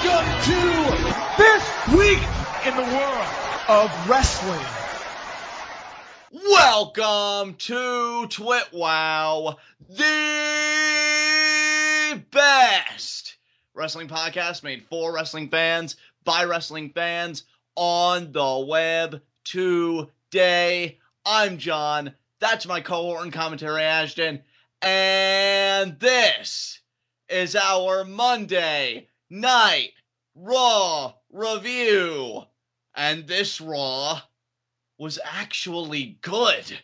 Welcome to This Week in the World of Wrestling. Welcome to TWitWoW, the best wrestling podcast made for wrestling fans, by wrestling fans, on the web today. I'm John, that's my cohort and commentary Ashton, and this is our Monday Night Raw review. And this Raw was actually good.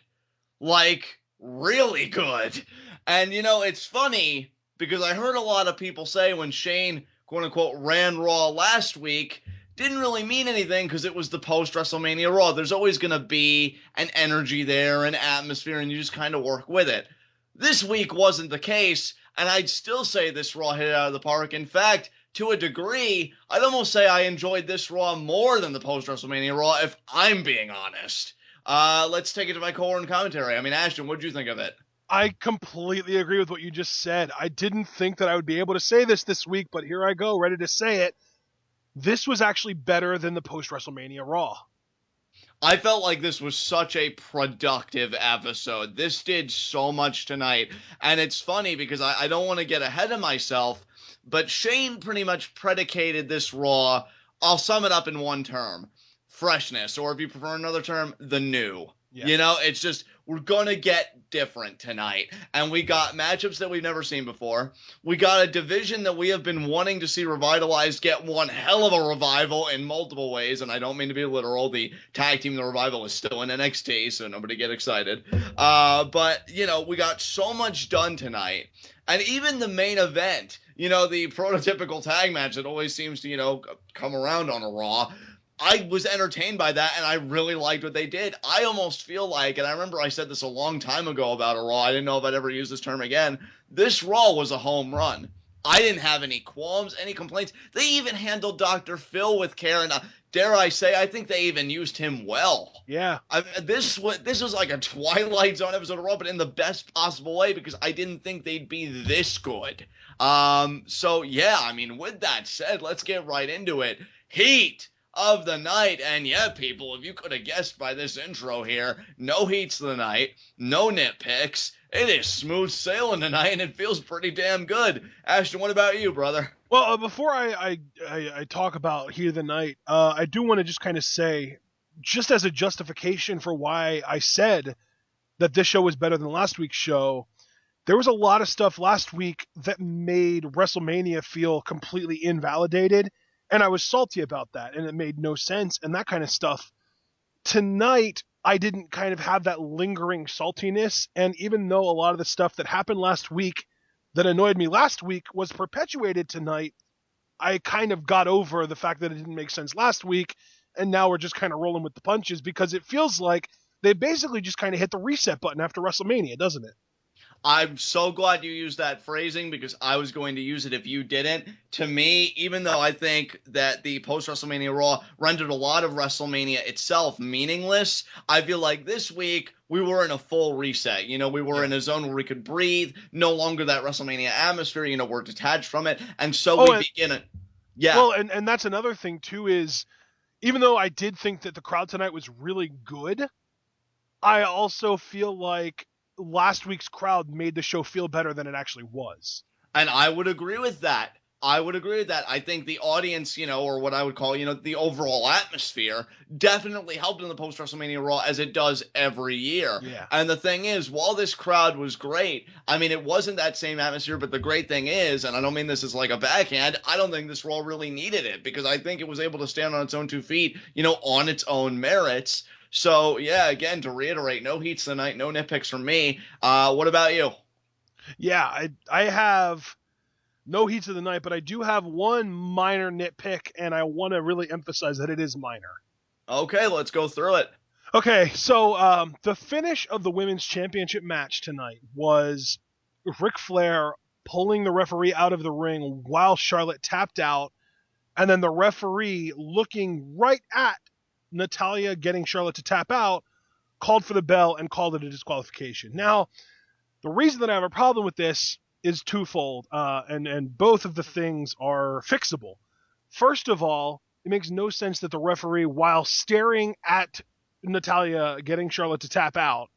Like, really good. And, you know, it's funny because I heard a lot of people say when Shane, quote-unquote, ran Raw last week, didn't really mean anything because it was the post-WrestleMania Raw. There's always going to be an energy there, an atmosphere, and you just kind of work with it. This week wasn't the case, and I'd still say this Raw hit it out of the park. In fact, to a degree, I'd almost say I enjoyed this Raw more than the post-WrestleMania Raw, if I'm being honest. Let's take it to my core and commentary. I mean, Ashton, what did you think of it? I completely agree with what you just said. I didn't think that I would be able to say this week, but here I go, ready to say it. This was actually better than the post-WrestleMania Raw. I felt like this was such a productive episode. This did so much tonight. And it's funny because I don't want to get ahead of myself, but Shane pretty much predicated this Raw. I'll sum it up in one term. Freshness, or if you prefer another term, the new. Yeah. You know, it's just, we're going to get different tonight. And we got matchups that we've never seen before. We got a division that we have been wanting to see revitalized get one hell of a revival in multiple ways. And I don't mean to be literal. The tag team, the revival, is still in NXT, so nobody get excited. But, you know, we got so much done tonight. And even the main event, you know, the prototypical tag match that always seems to, you know, come around on a Raw, I was entertained by that, and I really liked what they did. I almost feel like, and I remember I said this a long time ago about a Raw, I didn't know if I'd ever use this term again, this Raw was a home run. I didn't have any qualms, any complaints. They even handled Dr. Phil with care, and dare I say, I think they even used him well. Yeah. This was like a Twilight Zone episode of Raw, but in the best possible way, because I didn't think they'd be this good. So yeah, I mean, with that said, let's get right into it. Heat of the night. And yeah, people, if you could have guessed by this intro here, no heats of the night, no nitpicks. It is smooth sailing tonight, and it feels pretty damn good. Ashton, what about you, brother? Well, before I talk about Heat of the Night, I do want to just kind of say, just as a justification for why I said that this show was better than last week's show, there was a lot of stuff last week that made WrestleMania feel completely invalidated. And I was salty about that, and it made no sense, and that kind of stuff. Tonight, I didn't kind of have that lingering saltiness, and even though a lot of the stuff that happened last week that annoyed me last week was perpetuated tonight, I kind of got over the fact that it didn't make sense last week, and now we're just kind of rolling with the punches, because it feels like they basically just kind of hit the reset button after WrestleMania, doesn't it? I'm so glad you used that phrasing because I was going to use it if you didn't. To me, even though I think that the post-WrestleMania Raw rendered a lot of WrestleMania itself meaningless, I feel like this week we were in a full reset. You know, we were in a zone where we could breathe, no longer that WrestleMania atmosphere, you know, we're detached from it. And so we begin it. Yeah. Well, and that's another thing too is, even though I did think that the crowd tonight was really good, I also feel like last week's crowd made the show feel better than it actually was. And I would agree with that. I think the audience, you know, or what I would call, you know, the overall atmosphere definitely helped in the post-WrestleMania Raw as it does every year. Yeah. And the thing is, while this crowd was great, I mean, it wasn't that same atmosphere, but the great thing is, and I don't mean this as like a backhand, I don't think this Raw really needed it because I think it was able to stand on its own 2 feet, you know, on its own merits. So, yeah, again, to reiterate, no heats tonight, no nitpicks from me. What about you? Yeah, I have no heats of the night, but I do have one minor nitpick, and I want to really emphasize that it is minor. Okay, let's go through it. Okay, so the finish of the Women's Championship match tonight was Ric Flair pulling the referee out of the ring while Charlotte tapped out, and then the referee looking right at Natalya getting Charlotte to tap out, called for the bell and called it a disqualification. Now, the reason that I have a problem with this is twofold, and both of the things are fixable. First of all, it makes no sense that the referee, while staring at Natalya getting Charlotte to tap out,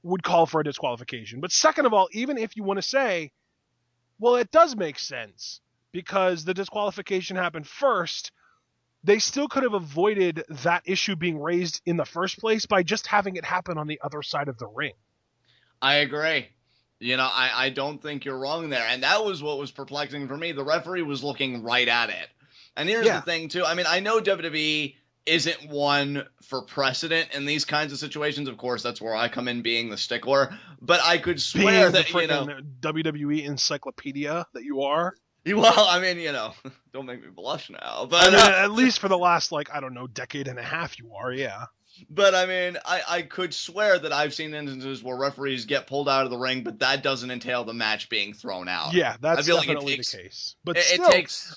would call for a disqualification. But second of all, even if you want to say, well, it does make sense because the disqualification happened first, they still could have avoided that issue being raised in the first place by just having it happen on the other side of the ring. I agree. I don't think you're wrong there. And that was what was perplexing for me. The referee was looking right at it. And here's the thing, too. I mean, I know WWE isn't one for precedent in these kinds of situations. Of course, that's where I come in being the stickler. But I could swear that, WWE encyclopedia that you are. Well, I mean, don't make me blush now. But at least for the last, decade and a half you are, yeah. But, I mean, I could swear that I've seen instances where referees get pulled out of the ring, but that doesn't entail the match being thrown out. Yeah, that's definitely the case. But still,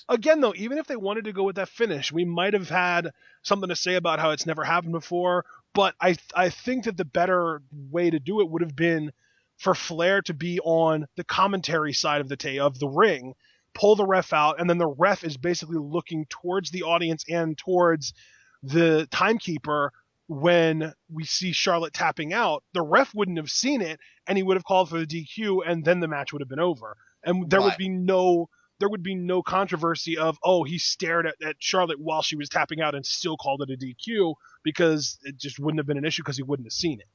again, though, even if they wanted to go with that finish, we might have had something to say about how it's never happened before. But I think that the better way to do it would have been for Flair to be on the commentary side of the ring, pull the ref out, and then the ref is basically looking towards the audience and towards the timekeeper. When we see Charlotte tapping out, the ref wouldn't have seen it, and he would have called for the DQ, and then the match would have been over. And there would be no controversy of, he stared at Charlotte while she was tapping out and still called it a DQ, because it just wouldn't have been an issue because he wouldn't have seen it.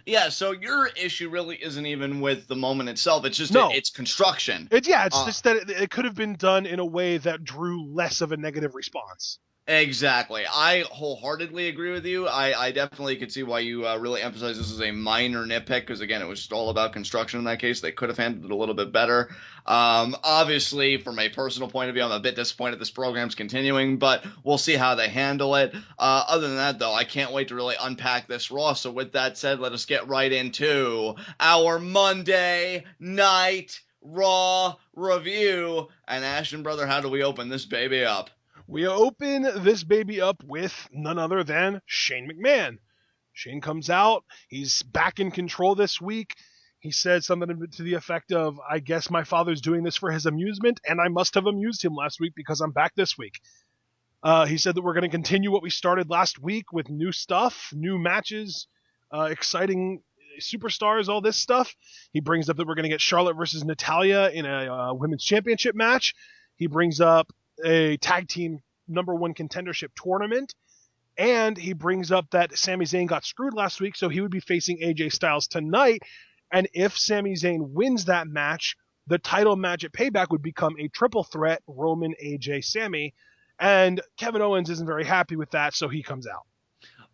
Yeah, so your issue really isn't even with the moment itself. It's just it's construction. It's just that it could have been done in a way that drew less of a negative response. Exactly. I wholeheartedly agree with you. I definitely could see why you really emphasize this as a minor nitpick, because, again, it was just all about construction in that case. They could have handled it a little bit better. Obviously, from a personal point of view, I'm a bit disappointed this program's continuing, but we'll see how they handle it. Other than that, though, I can't wait to really unpack this Raw. So with that said, let us get right into our Monday Night Raw review. And Ashton, brother, how do we open this baby up? We open this baby up with none other than Shane McMahon. Shane comes out. He's back in control this week. He said something to the effect of, I guess my father's doing this for his amusement, and I must have amused him last week because I'm back this week. He said that we're going to continue what we started last week with new stuff, new matches, exciting superstars, all this stuff. He brings up that we're going to get Charlotte versus Natalya in a women's championship match. He brings up a tag team #1 contendership tournament, and he brings up that Sami Zayn got screwed last week, so he would be facing AJ Styles tonight, and if Sami Zayn wins that match, the title match at Payback would become a triple threat, Roman, AJ, Sami, and Kevin Owens isn't very happy with that, so he comes out.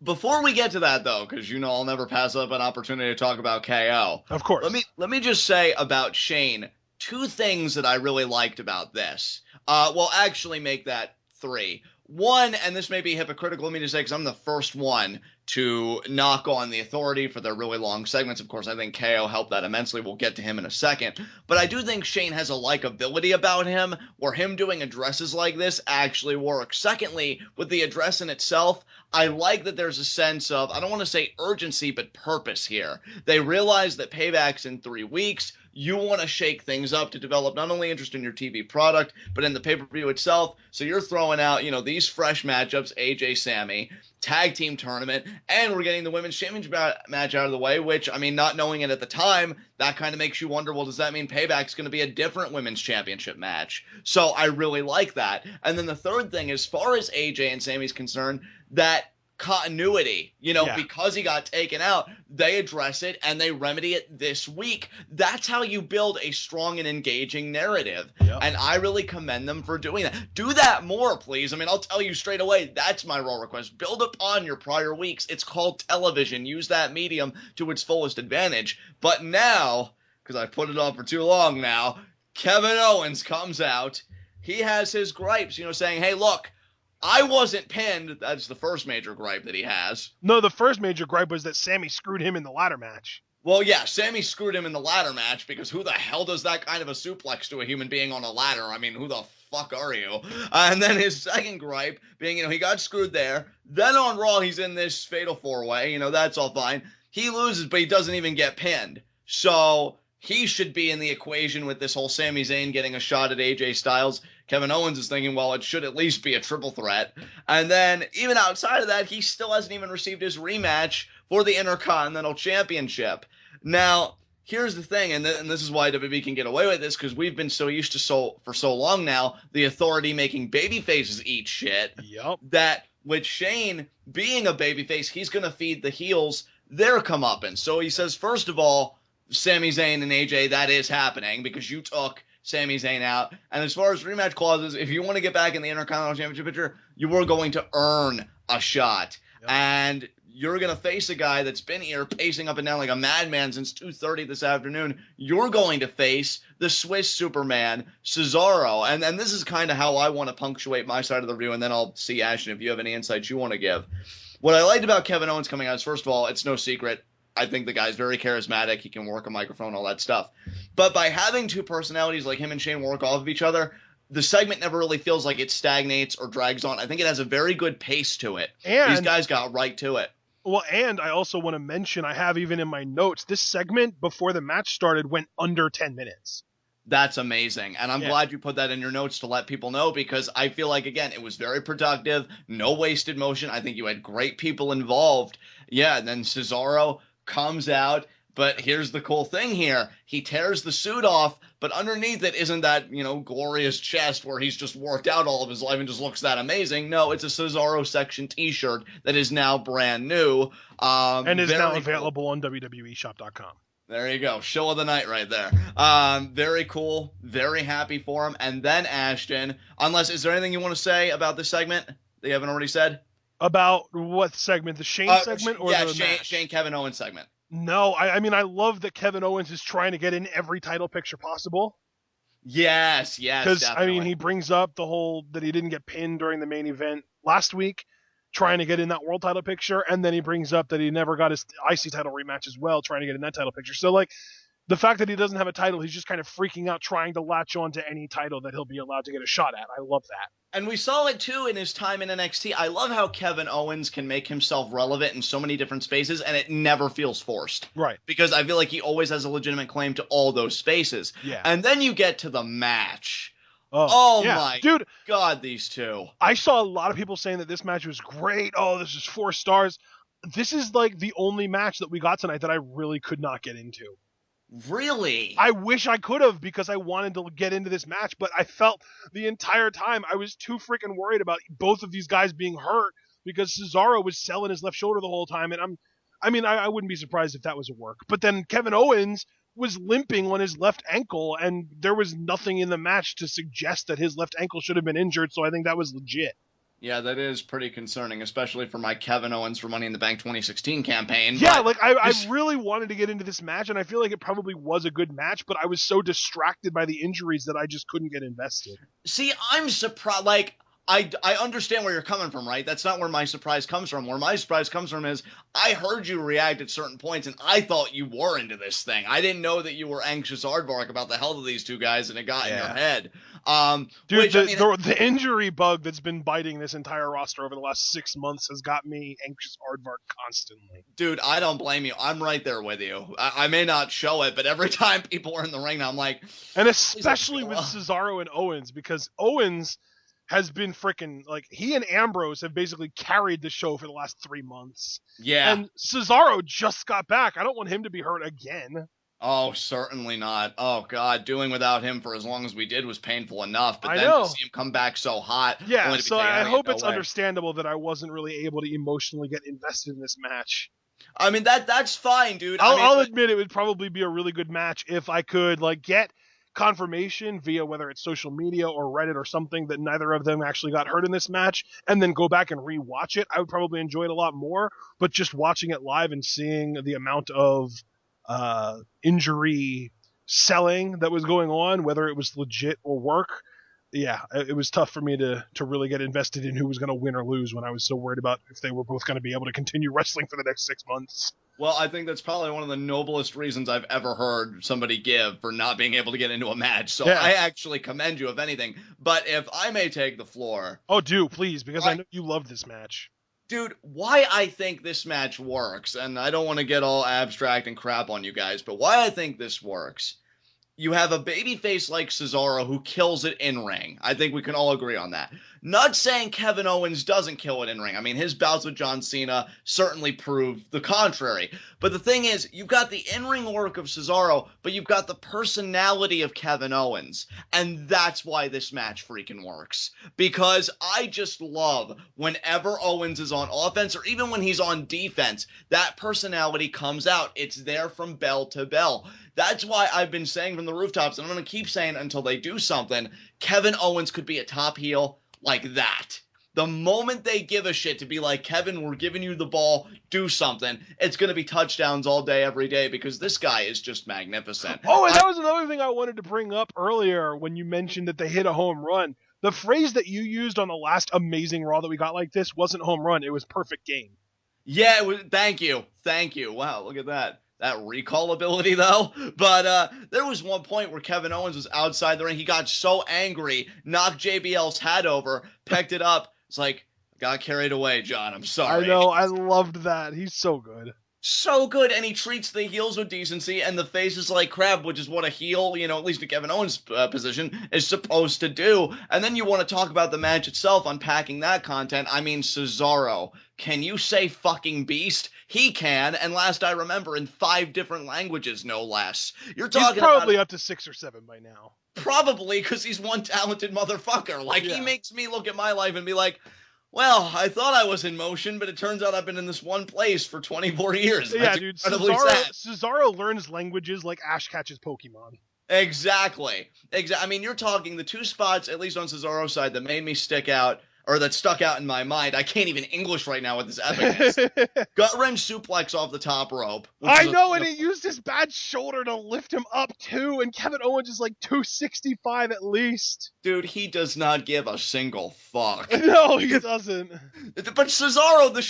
Before we get to that, though, because I'll never pass up an opportunity to talk about KO. Of course. Let me just say about Shane, 2 things that I really liked about this. Well, actually make that 3. One, and this may be hypocritical of me to say because I'm the first one to knock on the Authority for their really long segments. Of course, I think KO helped that immensely. We'll get to him in a second. But I do think Shane has a likability about him where him doing addresses like this actually works. Secondly, with the address in itself, I like that there's a sense of, I don't want to say urgency, but purpose here. They realize that Payback's in 3 weeks. You want to shake things up to develop not only interest in your TV product, but in the pay-per-view itself. So you're throwing out, these fresh matchups, AJ, Sami, tag team tournament, and we're getting the women's championship match out of the way, which, not knowing it at the time, that kind of makes you wonder, well, does that mean Payback's going to be a different women's championship match? So I really like that. And then the third thing, as far as AJ and Sami's concerned, that continuity, because he got taken out, they address it and they remedy it this week. That's how you build a strong and engaging narrative. Yep. And I really commend them for doing that. Do that more, please. I'll tell you straight away, that's my Raw request. Build upon your prior weeks. It's called television. Use that medium to its fullest advantage. But now, because I put it on for too long now, Kevin Owens comes out. He has his gripes, saying, hey, look, I wasn't pinned. That's the first major gripe that he has. No, the first major gripe was that Sami screwed him in the ladder match. Well, yeah, Sami screwed him in the ladder match because who the hell does that kind of a suplex to a human being on a ladder? Who the fuck are you? And then his second gripe being, he got screwed there. Then on Raw, he's in this fatal 4-way. That's all fine. He loses, but he doesn't even get pinned. So he should be in the equation with this whole Sami Zayn getting a shot at AJ Styles. Kevin Owens is thinking, well, it should at least be a triple threat. And then even outside of that, he still hasn't even received his rematch for the Intercontinental Championship. Now, here's the thing, and this is why WWE can get away with this, because we've been so used to for so long now, the Authority making babyfaces eat shit, that with Shane being a babyface, he's going to feed the heels their comeuppance. So he says, first of all, Sami Zayn and AJ, that is happening because you took Sami Zayn out. And as far as rematch clauses, if you want to get back in the Intercontinental Championship picture, you are going to earn a shot. Yep. And you're going to face a guy that's been here pacing up and down like a madman since 2:30 this afternoon. You're going to face the Swiss Superman, Cesaro. And this is kind of how I want to punctuate my side of the review, and then I'll see, Ashton, if you have any insights you want to give. What I liked about Kevin Owens coming out is, first of all, it's no secret, I think the guy's very charismatic. He can work a microphone, all that stuff. But by having two personalities like him and Shane work off of each other, the segment never really feels like it stagnates or drags on. I think it has a very good pace to it. And these guys got right to it. Well, and I also want to mention, I have even in my notes, this segment before the match started went under 10 minutes. That's amazing. And I'm glad you put that in your notes to let people know, because I feel like, again, it was very productive. No wasted motion. I think you had great people involved. Yeah, and then Cesaro comes out, but here's the cool thing here. He tears the suit off, but underneath it isn't that, glorious chest where he's just worked out all of his life and just looks that amazing. No, it's a Cesaro section t-shirt that is now brand new. And is now available on WWEshop.com. There you go. Show of the night right there. Very cool. Very happy for him. And then Ashton, is there anything you want to say about this segment that you haven't already said? About what segment? The Shane segment or the Shane Kevin Owens segment? No, I mean, I love that Kevin Owens is trying to get in every title picture possible. Yes, because I mean, he brings up the whole that he didn't get pinned during the main event last week, trying to get in that world title picture, and then he brings up that he never got his IC title rematch as well, trying to get in that title picture. So, like, the fact that he doesn't have a title, he's just kind of freaking out, trying to latch on to any title that he'll be allowed to get a shot at. I love that. And we saw it, too, in his time in NXT. I love how Kevin Owens can make himself relevant in so many different spaces, and it never feels forced. Right. Because I feel like he always has a legitimate claim to all those spaces. Yeah. And then you get to the match. Oh my God, these two. I saw a lot of people saying that this match was great. Oh, this is 4 stars. This is like the only match that we got tonight that I really could not get into. Really? I wish I could have, because I wanted to get into this match, but I felt the entire time I was too freaking worried about both of these guys being hurt, because Cesaro was selling his left shoulder the whole time, and I wouldn't be surprised if that was a work. But then Kevin Owens was limping on his left ankle, and there was nothing in the match to suggest that his left ankle should have been injured, so I think that was legit. Yeah, that is pretty concerning, especially for my Kevin Owens for Money in the Bank 2016 campaign. Yeah, I really wanted to get into this match, and I feel like it probably was a good match, but I was so distracted by the injuries that I just couldn't get invested. See, I'm surprised. Like, I understand where you're coming from, right? That's not where my surprise comes from. Where my surprise comes from is I heard you react at certain points, and I thought you were into this thing. I didn't know that you were anxious aardvark about the health of these two guys, and it got in your head. Dude, the injury bug that's been biting this entire roster over the last 6 months has got me anxious aardvark constantly. Dude, I don't blame you. I'm right there with you. I may not show it, but every time people are in the ring now, I'm like... And especially with Cesaro and Owens, because Owens has been freaking, like, he and Ambrose have basically carried the show for the last 3 months. Yeah. And Cesaro just got back. I don't want him to be hurt again. Oh, certainly not. Oh, God, doing without him for as long as we did was painful enough. But I then know. to see him come back so hot. Yeah, so I hope it's understandable that I wasn't really able to emotionally get invested in this match. I mean, that's fine, dude. I'll admit it would probably be a really good match if I could, like, get confirmation via whether it's social media or Reddit or something that neither of them actually got hurt in this match, and then go back and rewatch it. I would probably enjoy it a lot more, but just watching it live and seeing the amount of injury selling that was going on, whether it was legit or work, yeah, it was tough for me to really get invested in who was going to win or lose when I was so worried about if they were both going to be able to continue wrestling for the next 6 months. Well, I think that's probably one of the noblest reasons I've ever heard somebody give for not being able to get into a match. So yeah. I actually commend you, if anything. But if I may take the floor... Oh, do, please, because I know you loved this match. Dude, why I think this match works, and I don't want to get all abstract and crap on you guys, but why I think this works. You have a babyface like Cesaro who kills it in ring. I think we can all agree on that. Not saying Kevin Owens doesn't kill it in ring. I mean, his bouts with John Cena certainly prove the contrary. But the thing is, you've got the in-ring work of Cesaro, but you've got the personality of Kevin Owens. And that's why this match freaking works. Because I just love whenever Owens is on offense, or even when he's on defense, that personality comes out. It's there from bell to bell. That's why I've been saying from the rooftops, and I'm going to keep saying it until they do something, Kevin Owens could be a top heel like that. The moment they give a shit to be like, Kevin, we're giving you the ball, do something, it's going to be touchdowns all day, every day, because this guy is just magnificent. Oh, and that was another thing I wanted to bring up earlier when you mentioned that they hit a home run. The phrase that you used on the last Amazing Raw that we got like this wasn't home run, it was perfect game. Yeah, it was, thank you. Wow, look at that. That recall ability, though. But there was one point where Kevin Owens was outside the ring. He got so angry, knocked JBL's hat over, picked it up. It's like, got carried away, John. I'm sorry. I know. I loved that. He's so good. So good, and he treats the heels with decency, and the faces like crap, which is what a heel, at least in Kevin Owens' position, is supposed to do. And then you want to talk about the match itself, unpacking that content. I mean, Cesaro. Can you say fucking beast? He can, and last I remember, in 5 different languages, no less. You're talking He's probably about, up to 6 or 7 by now. Probably, because he's one talented motherfucker. Like, Yeah. He makes me look at my life and be like, well, I thought I was in motion, but it turns out I've been in this one place for 24 years. Yeah, That's dude, incredibly sad. Cesaro learns languages like Ash catches Pokemon. Exactly. I mean, you're talking the 2 spots, at least on Cesaro's side, that made me stick out, or that stuck out in my mind. I can't even English right now with this epicness. Gut-wrench suplex off the top rope. I know, and he used his bad shoulder to lift him up, too, and Kevin Owens is like 265 at least. Dude, he does not give a single fuck. No, he doesn't. But Cesaro, the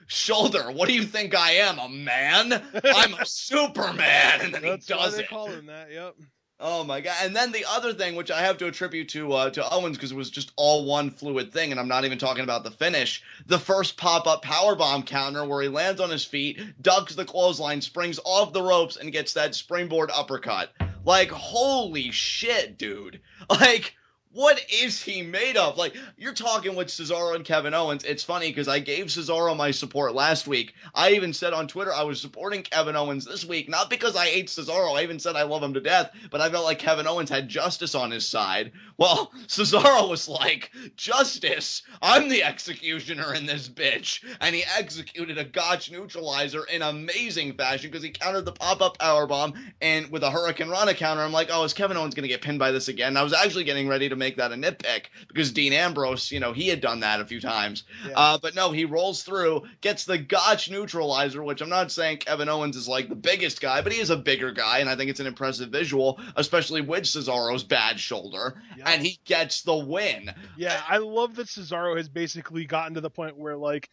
shoulder. What do you think I am, a man? I'm a Superman, and then That's he does why they it. call him that, yep. Oh my god. And then the other thing, which I have to attribute to Owens, because it was just all one fluid thing, and I'm not even talking about the finish, the first pop-up powerbomb counter where he lands on his feet, ducks the clothesline, springs off the ropes, and gets that springboard uppercut. Like, holy shit, dude. Like, what is he made of? Like, you're talking with Cesaro and Kevin Owens. It's funny because I gave Cesaro my support last week. I even said on Twitter I was supporting Kevin Owens this week, not because I hate Cesaro. I even said I love him to death, but I felt like Kevin Owens had justice on his side. Well, Cesaro was like, justice? I'm the executioner in this bitch. And he executed a Gotch neutralizer in amazing fashion because he countered the pop-up powerbomb and with a Hurricane Rana counter. I'm like, oh, is Kevin Owens going to get pinned by this again? And I was actually getting ready to make that a nitpick because Dean Ambrose, he had done that a few times. Yeah. But no, he rolls through, gets the Gotch neutralizer, which I'm not saying Kevin Owens is like the biggest guy, but he is a bigger guy, and I think it's an impressive visual, especially with Cesaro's bad shoulder, and he gets the win. Yeah, I love that Cesaro has basically gotten to the point where, like,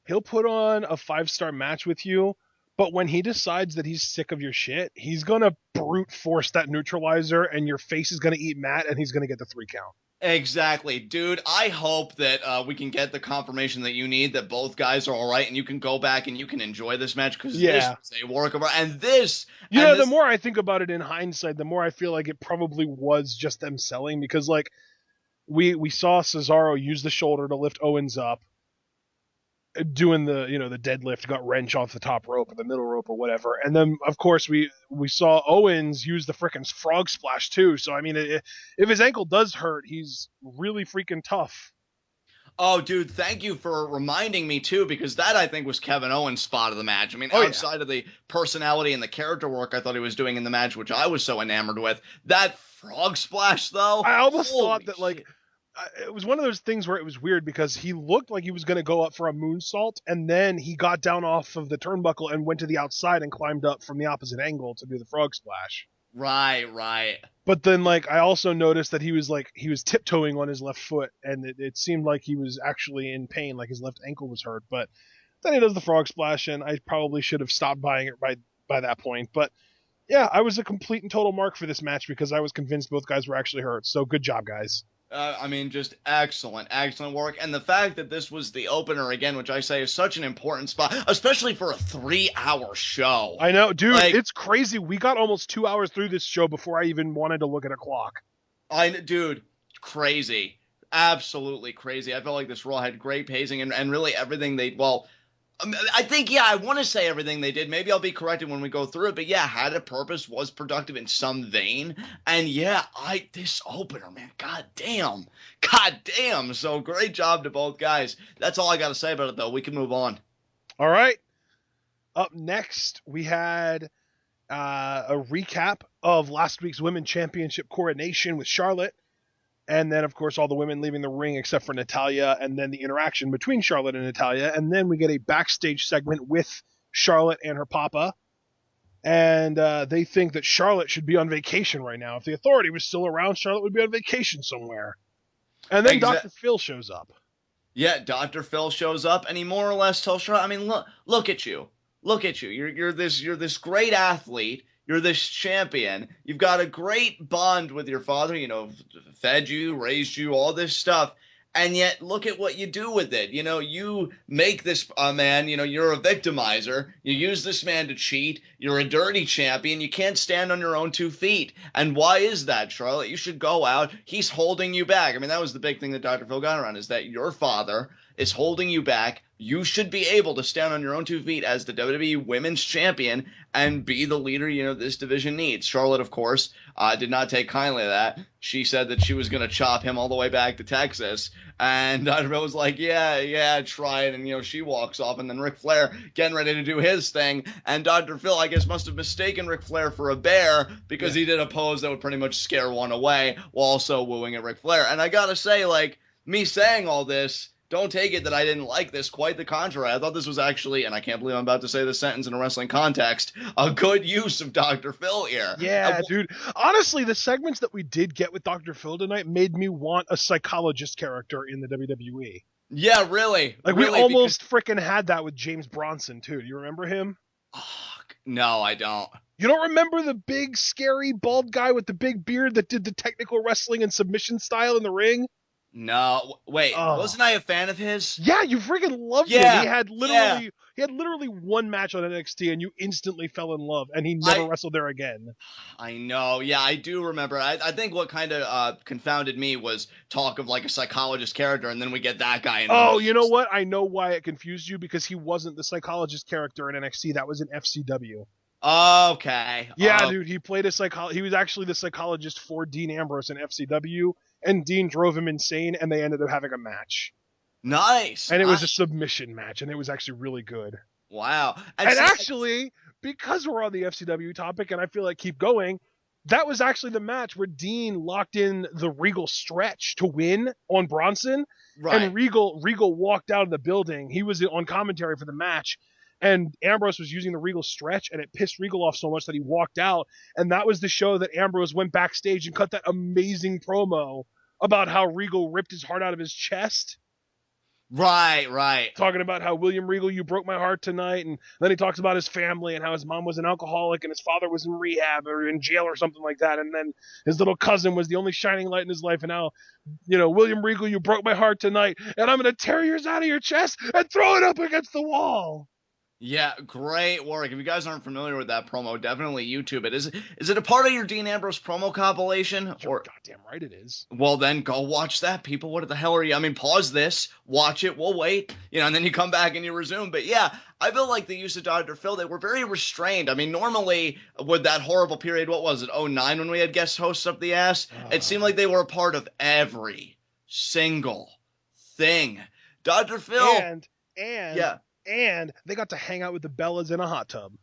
he'll put on a 5-star match with you, but when he decides that he's sick of your shit, he's going to brute force that neutralizer, and your face is going to eat Matt, and he's going to get the 3 count. Exactly, dude. I hope that we can get the confirmation that you need, that both guys are all right, and you can go back and you can enjoy this match, because this is a work of art. And this... the more I think about it in hindsight, the more I feel like it probably was just them selling, because, like, we saw Cesaro use the shoulder to lift Owens up, doing the the deadlift, got wrench off the top rope or the middle rope or whatever, and then of course we saw Owens use the frickin' frog splash too. So I mean, if his ankle does hurt, he's really freaking tough. Oh, dude, thank you for reminding me too, because that I think was Kevin Owens' spot of the match. I mean, outside of the personality and the character work I thought he was doing in the match, which I was so enamored with, that frog splash though, I almost thought that like. It was one of those things where it was weird because he looked like he was going to go up for a moonsault, and then he got down off of the turnbuckle and went to the outside and climbed up from the opposite angle to do the frog splash. Right. But then, like, I also noticed that he was tiptoeing on his left foot, and it seemed like he was actually in pain, like his left ankle was hurt. But then he does the frog splash, and I probably should have stopped buying it by that point. But yeah, I was a complete and total mark for this match because I was convinced both guys were actually hurt. So good job, guys. I mean, just excellent work. And the fact that this was the opener again, which I say is such an important spot, especially for a 3-hour show. I know, dude, Like, it's crazy. We got almost 2 hours through this show before I even wanted to look at a clock. Dude, crazy. Absolutely crazy. I felt like this Raw had great pacing and really everything I think, yeah, I want to say everything they did. Maybe I'll be corrected when we go through it, but yeah, had a purpose, was productive in some vein. And yeah, this opener, man, god damn. So great job to both guys. That's all I got to say about it, though. We can move on. All right. Up next, we had a recap of last week's Women's Championship coronation with Charlotte. And then, of course, all the women leaving the ring except for Natalya, and then the interaction between Charlotte and Natalya. And then we get a backstage segment with Charlotte and her papa. And they think that Charlotte should be on vacation right now. If the Authority was still around, Charlotte would be on vacation somewhere. And then Dr. Phil shows up. Yeah, Dr. Phil shows up, and he more or less tells Charlotte, I mean, look at you. Look at you. You're this great athlete. You're this champion. You've got a great bond with your father, fed you, raised you, all this stuff. And yet, look at what you do with it. You make this man, you're a victimizer. You use this man to cheat. You're a dirty champion. You can't stand on your own 2 feet. And why is that, Charlotte? You should go out. He's holding you back. I mean, that was the big thing that Dr. Phil got around, is that your father is holding you back. You should be able to stand on your own 2 feet as the WWE Women's Champion and be the leader, this division needs. Charlotte, of course, did not take kindly to that. She said that she was going to chop him all the way back to Texas. And Dr. Phil was like, yeah, try it. And, she walks off. And then Ric Flair getting ready to do his thing. And Dr. Phil, I guess, must have mistaken Ric Flair for a bear because he did a pose that would pretty much scare one away while also wooing at Ric Flair. And I got to say, me saying all this, don't take it that I didn't like this. Quite the contrary. I thought this was actually, and I can't believe I'm about to say this sentence in a wrestling context, a good use of Dr. Phil here. Yeah, dude. Honestly, the segments that we did get with Dr. Phil tonight made me want a psychologist character in the WWE. Yeah, really. We almost freaking had that with James Bronson, too. Do you remember him? Oh, no, I don't. You don't remember the big, scary, bald guy with the big beard that did the technical wrestling and submission style in the ring? No, wait, wasn't I a fan of his? Yeah, you freaking loved him. He had literally one match on NXT and you instantly fell in love, and he never wrestled there again. I know. Yeah, I do remember. I think what kind of confounded me was talk of a psychologist character, and then we get that guy in. Oh, you know what? I know why it confused you, because he wasn't the psychologist character in NXT. That was in FCW. Okay. Yeah, dude, he played he was actually the psychologist for Dean Ambrose in FCW. And Dean drove him insane, and they ended up having a match. Nice. And it was a submission match, and it was actually really good. Wow. And actually, because we're on the FCW topic, and I feel like keep going, that was actually the match where Dean locked in the Regal stretch to win on Bronson. Right. And Regal walked out of the building. He was on commentary for the match. And Ambrose was using the Regal stretch, and it pissed Regal off so much that he walked out. And that was the show that Ambrose went backstage and cut that amazing promo about how Regal ripped his heart out of his chest. Right. Talking about how, William Regal, you broke my heart tonight. And then he talks about his family and how his mom was an alcoholic and his father was in rehab or in jail or something like that. And then his little cousin was the only shining light in his life. And now, William Regal, you broke my heart tonight, and I'm going to tear yours out of your chest and throw it up against the wall. Yeah, great work. If you guys aren't familiar with that promo, definitely YouTube it. Is it a part of your Dean Ambrose promo compilation? You're goddamn right it is. Well, then go watch that, people. What the hell are you? I mean, pause this, watch it, we'll wait, and then you come back and you resume. But yeah, I feel like the use of Dr. Phil, they were very restrained. I mean, normally with that horrible period, what was it, 2009 when we had guest hosts up the ass? It seemed like they were a part of every single thing. Dr. Phil. And they got to hang out with the Bellas in a hot tub.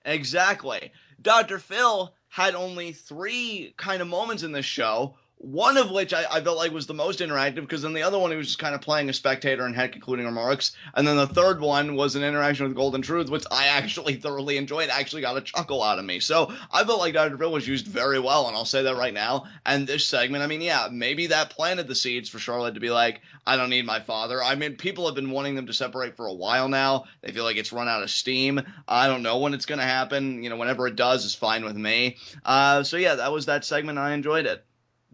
Exactly. Dr. Phil had only 3 kind of moments in this show, one of which I felt like was the most interactive, because then the other one he was just kind of playing a spectator and had concluding remarks. And then the third one was an interaction with Golden Truth, which I actually thoroughly enjoyed, actually got a chuckle out of me. So I felt like Dr. Phil was used very well, and I'll say that right now. And this segment, I mean, yeah, maybe that planted the seeds for Charlotte to be like, I don't need my father. I mean, people have been wanting them to separate for a while now. They feel like it's run out of steam. I don't know when it's going to happen. Whenever it does is fine with me. So yeah, that was that segment. I enjoyed it.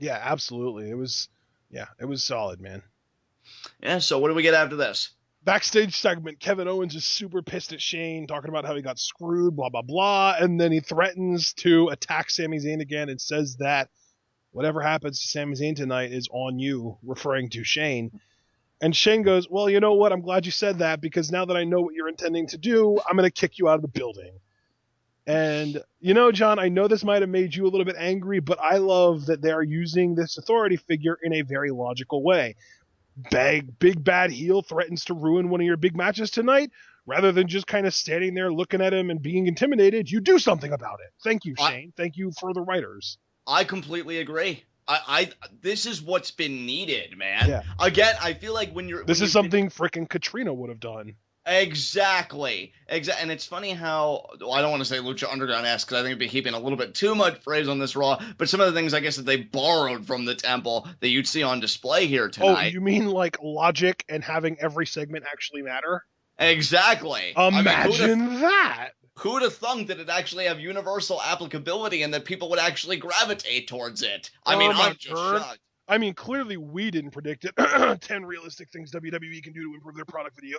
Yeah, absolutely. It was Yeah, it was solid, man. Yeah, so what do we get after this? Backstage segment, Kevin Owens is super pissed at Shane, talking about how he got screwed, blah, blah, blah, and then he threatens to attack Sami Zayn again and says that whatever happens to Sami Zayn tonight is on you, referring to Shane. And Shane goes, well, you know what? I'm glad you said that, because now that I know what you're intending to do, I'm going to kick you out of the building. And, you know, John, I know this might have made you a little bit angry, but I love that they're using this authority figure in a very logical way. Big bad heel threatens to ruin one of your big matches tonight. Rather than just kind of standing there looking at him and being intimidated, you do something about it. Thank you, Shane. Thank you for the writers. I completely agree. I this is what's been needed, man. Yeah. Again, I feel like this is something frickin' Katrina would have done. Exactly. And it's funny how, well, I don't want to say Lucha Underground-esque, because I think it'd be heaping a little bit too much praise on this Raw, but some of the things, I guess, that they borrowed from the Temple that you'd see on display here tonight. Oh, you mean like logic and having every segment actually matter? Exactly. Imagine that. Who'd have thunk that it'd actually have universal applicability and that people would actually gravitate towards it? I'm just shocked. I mean, clearly we didn't predict it. 10 realistic things WWE can do to improve their product video.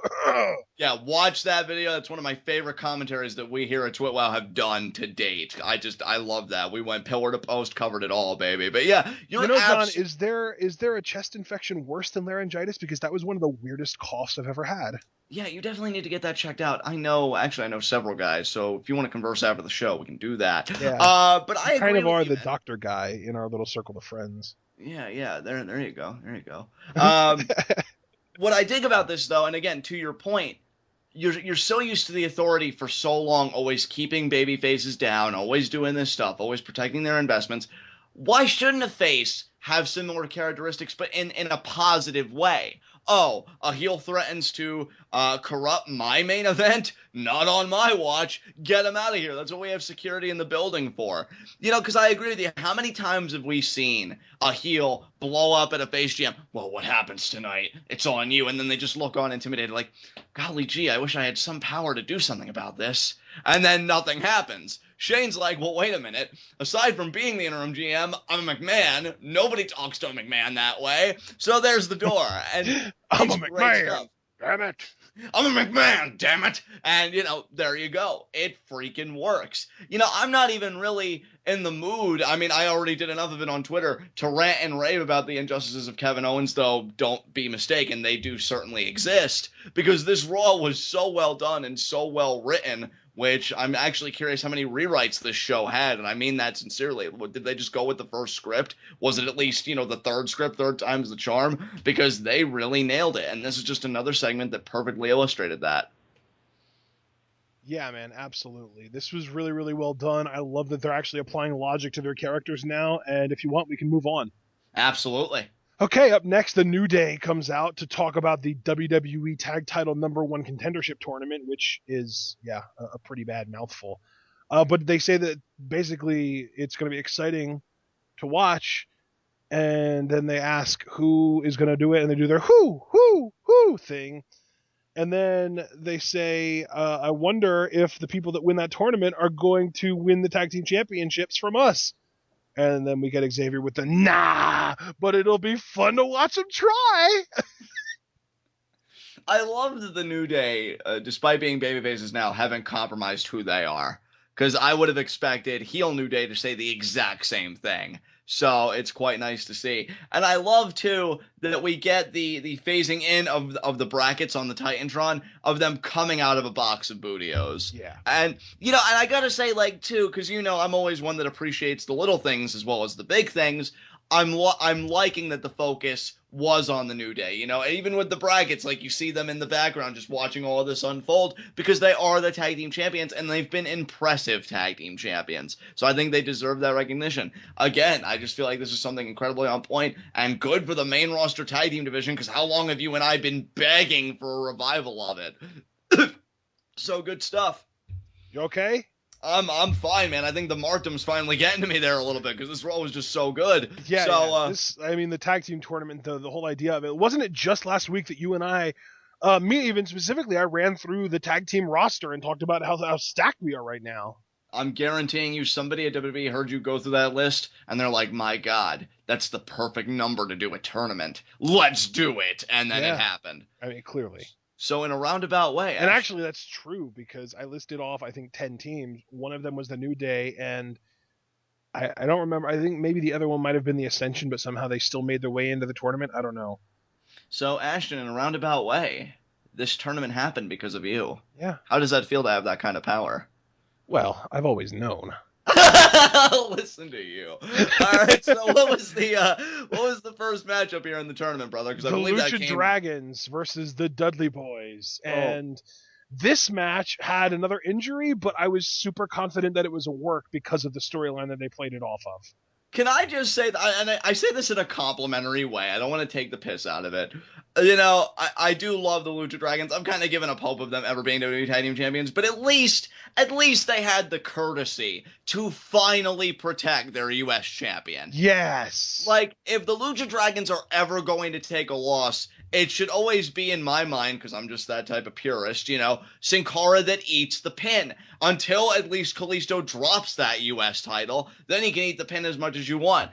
Yeah, watch that video. That's one of my favorite commentaries that we here at TWitWoW have done to date. I love that. We went pillar to post, covered it all, baby. But yeah, John, is there a chest infection worse than laryngitis? Because that was one of the weirdest coughs I've ever had. Yeah, you definitely need to get that checked out. I know several guys, so if you want to converse after the show, we can do that. Yeah. But I kind of are you, the man. doctor guy in our little circle of friends. Yeah, there you go. What I dig about this, though, and again, to your point, you're so used to the authority for so long, always keeping baby faces down, always doing this stuff, always protecting their investments. Why shouldn't a face have similar characteristics, but in a positive way? Oh, a heel threatens to corrupt my main event? Not on my watch. Get him out of here. That's what we have security in the building for. You know, because I agree with you. How many times have we seen a heel blow up at a face jam? Well, what happens tonight? It's on you. And then they just look on intimidated like, golly gee, I wish I had some power to do something about this. And then nothing happens. Shane's like, well, wait a minute. Aside from being the interim GM, I'm a McMahon. Nobody talks to a McMahon that way. So there's the door. And I'm a McMahon. Damn it. I'm a McMahon, damn it. And, there you go. It freaking works. I'm not even really in the mood. I mean, I already did enough of it on Twitter to rant and rave about the injustices of Kevin Owens, though don't be mistaken, they do certainly exist. Because this Raw was so well done and so well written, which I'm actually curious how many rewrites this show had, and I mean that sincerely. Did they just go with the first script? Was it at least, the third script, third time's the charm? Because they really nailed it, and this is just another segment that perfectly illustrated that. Yeah, man, absolutely. This was really, really well done. I love that they're actually applying logic to their characters now, and if you want, we can move on. Absolutely. Okay, up next, the New Day comes out to talk about the WWE Tag Title #1 Contendership Tournament, which is, a pretty bad mouthful. But they say that basically it's going to be exciting to watch, and then they ask who is going to do it, and they do their who thing. And then they say, I wonder if the people that win that tournament are going to win the Tag Team Championships from us. And then we get Xavier with the nah, but it'll be fun to watch him try. I love that the New Day, despite being babyfaces now, haven't compromised who they are. Because I would have expected heel New Day to say the exact same thing. So it's quite nice to see. And I love, too, that we get the phasing in of the brackets on the Titantron of them coming out of a box of Bootios. Yeah. And, and I gotta say, too, because, I'm always one that appreciates the little things as well as the big things. I'm liking that the focus was on the New Day, even with the brackets, you see them in the background just watching all of this unfold because they are the tag team champions and they've been impressive tag team champions. So I think they deserve that recognition. Again, I just feel like this is something incredibly on point and good for the main roster tag team division because how long have you and I been begging for a revival of it? So good stuff. You okay? I'm fine, man. I think the markdom's finally getting to me there a little bit because this Raw was just so good. Yeah. The tag team tournament, the whole idea of it, wasn't it just last week that you and I, me even specifically, I ran through the tag team roster and talked about how stacked we are right now. I'm guaranteeing you somebody at WWE heard you go through that list, and they're like, my God, that's the perfect number to do a tournament. Let's do it. And then it happened. I mean, clearly. So in a roundabout way. And actually, that's true, because I listed off, I think, 10 teams. One of them was the New Day, and I don't remember. I think maybe the other one might have been the Ascension, but somehow they still made their way into the tournament. I don't know. So, Ashton, in a roundabout way, this tournament happened because of you. Yeah. How does that feel to have that kind of power? Well, I've always known. Listen to you. All right. So, what was the first matchup here in the tournament, brother? Because I believe that Lucha came... Dragons versus the Dudley Boyz, and this match had another injury, but I was super confident that it was a work because of the storyline that they played it off of. Can I just say, and I say this in a complimentary way, I don't want to take the piss out of it. You know, I do love the Lucha Dragons. I'm kind of giving up hope of them ever being WWE Tag Team Champions, but at least they had the courtesy to finally protect their U.S. champion. Yes. Like, if the Lucha Dragons are ever going to take a loss, it should always be, in my mind, because I'm just that type of purist, you know, Sin Cara that eats the pin. Until at least Kalisto drops that U.S. title, then he can eat the pin as much as you want.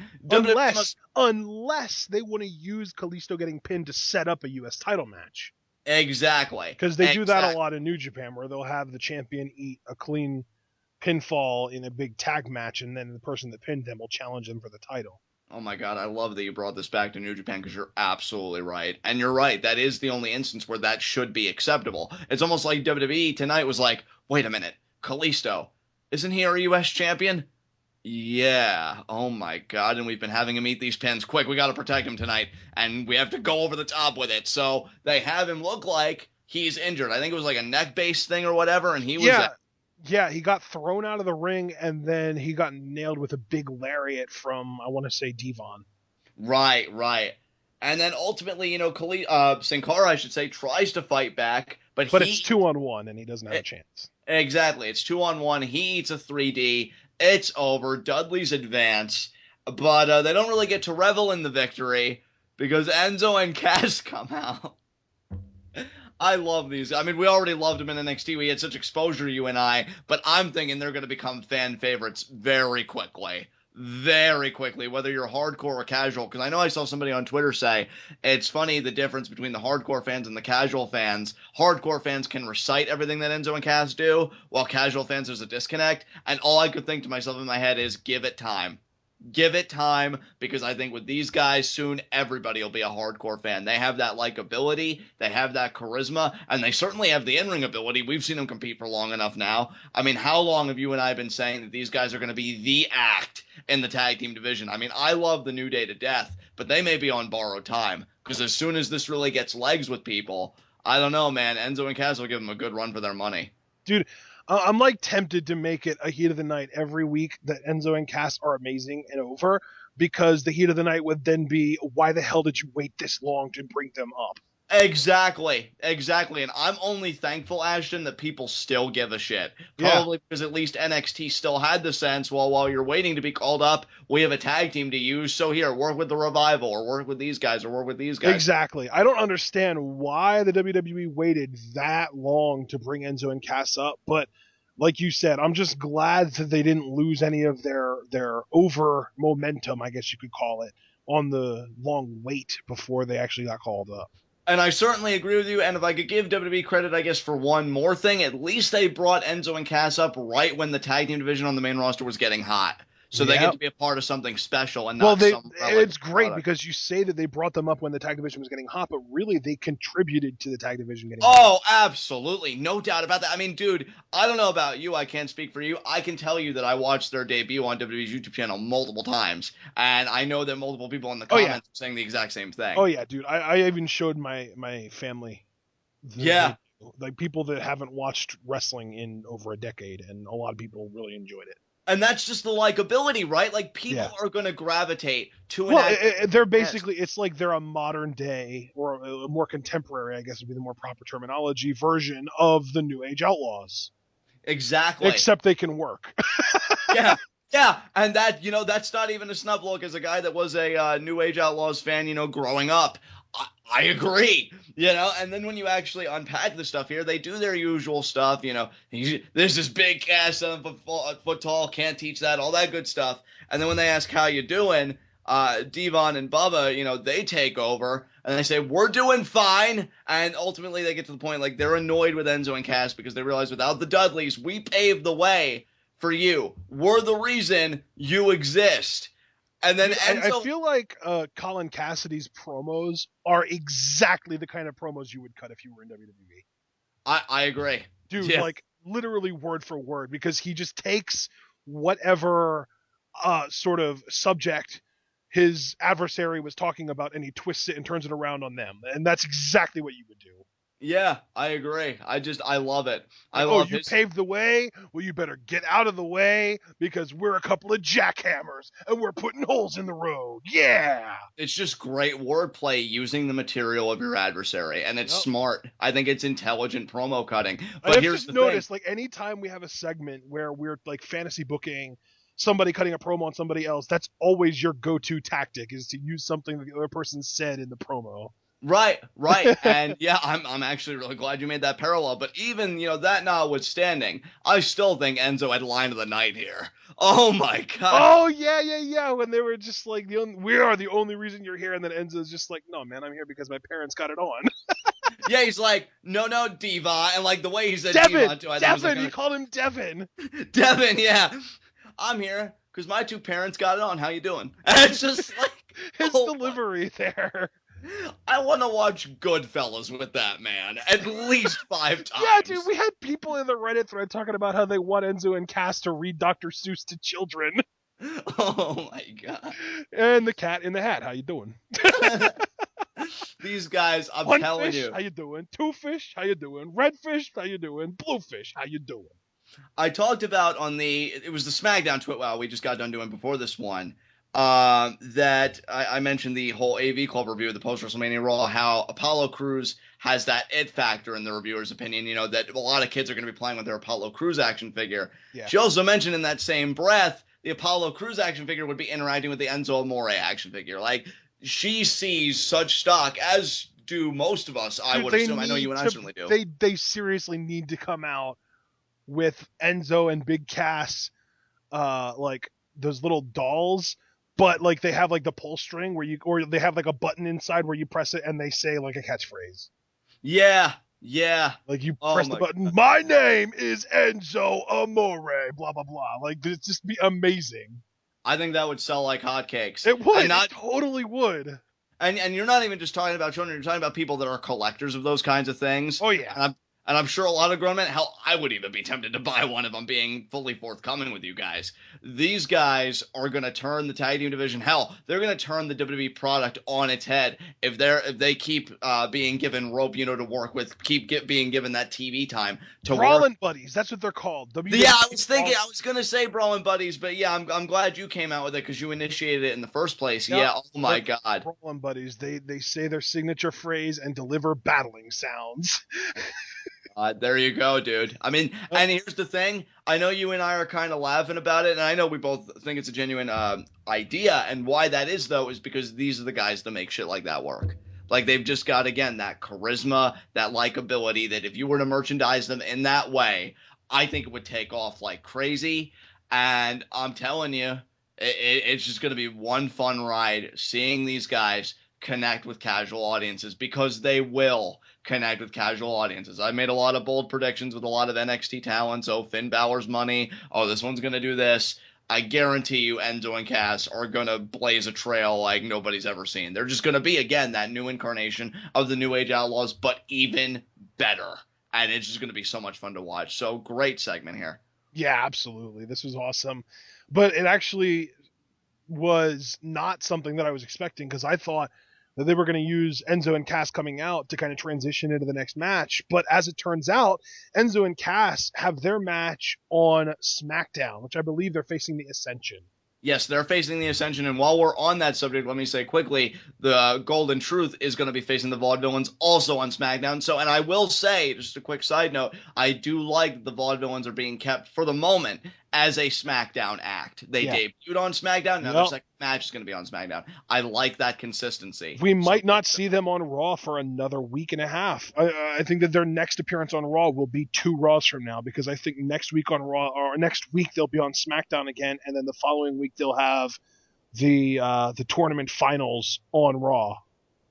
Unless they want to use Kalisto getting pinned to set up a U.S. title match. Exactly. Because they do that a lot in New Japan, where they'll have the champion eat a clean pinfall in a big tag match, and then the person that pinned them will challenge them for the title. Oh my God, I love that you brought this back to New Japan, because you're absolutely right. And you're right, that is the only instance where that should be acceptable. It's almost like WWE tonight was like, wait a minute, Kalisto, isn't he our U.S. champion? Yeah, oh my God, and we've been having him eat these pins. Quick, we got to protect him tonight, and we have to go over the top with it. So they have him look like he's injured. I think it was like a neck-based thing or whatever, and he was... Yeah, he got thrown out of the ring, and then he got nailed with a big lariat from, I want to say, Devon. Right. And then ultimately, you know, Sin Cara, I should say, tries to fight back, but it's 2-on-1, and he doesn't have a chance. Exactly, it's 2-on-1. He eats a 3D. It's over. Dudley's advance, but they don't really get to revel in the victory because Enzo and Cass come out. I love these. I mean, we already loved them in NXT. We had such exposure, you and I, but I'm thinking they're going to become fan favorites very quickly. Very quickly, whether you're hardcore or casual, because I know I saw somebody on Twitter say, it's funny the difference between the hardcore fans and the casual fans. Hardcore fans can recite everything that Enzo and Cass do, while casual fans, there's a disconnect, and all I could think to myself in my head is, give it time. Give it time, because I think with these guys, soon everybody will be a hardcore fan. They have that likability, they have that charisma, and they certainly have the in-ring ability. We've seen them compete for long enough now. I mean, how long have you and I been saying that these guys are going to be the act in the tag team division? I mean, I love the New Day to death, but they may be on borrowed time, because as soon as this really gets legs with people, I don't know, man, Enzo and Cass will give them a good run for their money. Dude, I'm like tempted to make it a heat of the night every week that Enzo and Cass are amazing and over, because the heat of the night would then be, why the hell did you wait this long to bring them up? Exactly. And I'm only thankful, Ashton, that people still give a shit. Probably because at least NXT still had the sense, well, while you're waiting to be called up, we have a tag team to use, so here, work with the Revival, or work with these guys, or work with these guys. Exactly. I don't understand why the WWE waited that long to bring Enzo and Cass up, but like you said, I'm just glad that they didn't lose any of their over momentum, I guess you could call it, on the long wait before they actually got called up. And I certainly agree with you, and if I could give WWE credit, I guess, for one more thing, at least they brought Enzo and Cass up right when the tag team division on the main roster was getting hot. So they get to be a part of something special and not it's great because you say that they brought them up when the tag division was getting hot, but really they contributed to the tag division getting hot. Oh, absolutely. No doubt about that. I mean, dude, I don't know about you. I can't speak for you. I can tell you that I watched their debut on WWE's YouTube channel multiple times, and I know that multiple people in the comments are saying the exact same thing. Oh, yeah, dude. I even showed my family. Like people that haven't watched wrestling in over a decade, and a lot of people really enjoyed it. And that's just the likability, right? Like, people are going to gravitate to they're basically, it's like they're a modern day, or a more contemporary, I guess would be the more proper terminology, version of the New Age Outlaws. Exactly. Except they can work. Yeah, and that, that's not even a snub look as a guy that was a New Age Outlaws fan, growing up. I agree, and then when you actually unpack the stuff here, they do their usual stuff, there's this big Cass 7 foot tall, can't teach that, all that good stuff. And then when they ask how you doing, Devon and Bubba, they take over and they say, we're doing fine. And ultimately they get to the point, like, they're annoyed with Enzo and Cass because they realize without the Dudleys, we paved the way for you. We're the reason you exist. And then Enzo... I feel like Colin Cassidy's promos are exactly the kind of promos you would cut if you were in WWE. I agree. Dude, like, literally word for word, because he just takes whatever sort of subject his adversary was talking about and he twists it and turns it around on them. And that's exactly what you would do. Yeah, I agree. I love it. You paved the way? Well, you better get out of the way because we're a couple of jackhammers and we're putting holes in the road. Yeah! It's just great wordplay using the material of your adversary, and it's smart. I think it's intelligent promo cutting. But here's the thing. I've just noticed, like, anytime we have a segment where we're, like, fantasy booking somebody cutting a promo on somebody else, that's always your go-to tactic, is to use something that the other person said in the promo. Right. And yeah, I'm actually really glad you made that parallel. But even, that notwithstanding, I still think Enzo had line of the night here. Oh my God. Oh yeah. When they were just like, we are the only reason you're here. And then Enzo's just like, no, man, I'm here because my parents got it on. Yeah, he's like, no, Diva. And like the way he said Devin, Diva, Devin, he called him Devin. Devin, yeah. I'm here because my two parents got it on. How you doing? And it's just like his delivery there. I want to watch Goodfellas with that man at least 5 times. Yeah, dude, we had people in the Reddit thread talking about how they want Enzo and Cass to read Dr. Seuss to children. Oh my God. And the cat in the hat, how you doing? These guys, I'm One telling fish, you. How you doing? 2 fish, how you doing? Red fish, how you doing? Blue fish, how you doing? I talked about it was the SmackDown TWitWoW we just got done doing before this one. That I mentioned the whole AV Club review of the post-WrestleMania Raw, how Apollo Crews has that it factor in the reviewer's opinion, that a lot of kids are going to be playing with their Apollo Crews action figure. Yeah. She also mentioned in that same breath, the Apollo Crews action figure would be interacting with the Enzo Amore action figure. Like, she sees such stock, as do most of us, I would assume. I know you and I certainly do. They seriously need to come out with Enzo and Big Cass, like, those little dolls, but like they have like the pull string or they have like a button inside where you press it and they say like a catchphrase. Yeah. Like you press the button, God. My name is Enzo Amore, blah, blah, blah. Like, it'd just be amazing. I think that would sell like hotcakes. It would. It totally would. And you're not even just talking about children, you're talking about people that are collectors of those kinds of things. Oh, yeah. And I'm sure a lot of grown men, hell, I would even be tempted to buy one if I'm being fully forthcoming with you guys. These guys are going to turn the tag team division, hell, they're going to turn the WWE product on its head if they keep being given rope, to work with, being given that TV time to Brawling work. Buddies, that's what they're called. Yeah, I was going to say Brawling Buddies, but yeah, I'm glad you came out with it because you initiated it in the first place. Yeah, oh my God. Brawling Buddies, they say their signature phrase and deliver battling sounds. There you go, dude. I mean, and here's the thing. I know you and I are kind of laughing about it, and I know we both think it's a genuine idea. And why that is, though, is because these are the guys that make shit like that work. Like, they've just got, again, that charisma, that likability, that if you were to merchandise them in that way, I think it would take off like crazy. And I'm telling you, it's just going to be one fun ride seeing these guys connect with casual audiences, because they will connect with casual audiences. I made a lot of bold predictions with a lot of NXT talents. Oh, Finn Balor's money. Oh, this one's going to do this. I guarantee you Enzo and Cass are going to blaze a trail like nobody's ever seen. They're just going to be, again, that new incarnation of the New Age Outlaws, but even better. And it's just going to be so much fun to watch. So great segment here. Yeah, absolutely. This was awesome. But it actually was not something that I was expecting, because I thought that they were going to use Enzo and Cass coming out to kind of transition into the next match. But as it turns out, Enzo and Cass have their match on SmackDown, which I believe they're facing the Ascension. Yes, they're facing the Ascension, and while we're on that subject, let me say quickly, the Golden Truth is going to be facing the Vaudevillains also on SmackDown. So, and I will say, just a quick side note, I do like the Vaudevillains are being kept for the moment as a SmackDown act. They debuted on SmackDown. Now their second match is going to be on SmackDown. I like that consistency. We might not see them on Raw for another week and a half. I think that their next appearance on Raw will be 2 Raws from now, because I think next week on Raw, or next week they'll be on SmackDown again, and then the following week they'll have the tournament finals on Raw.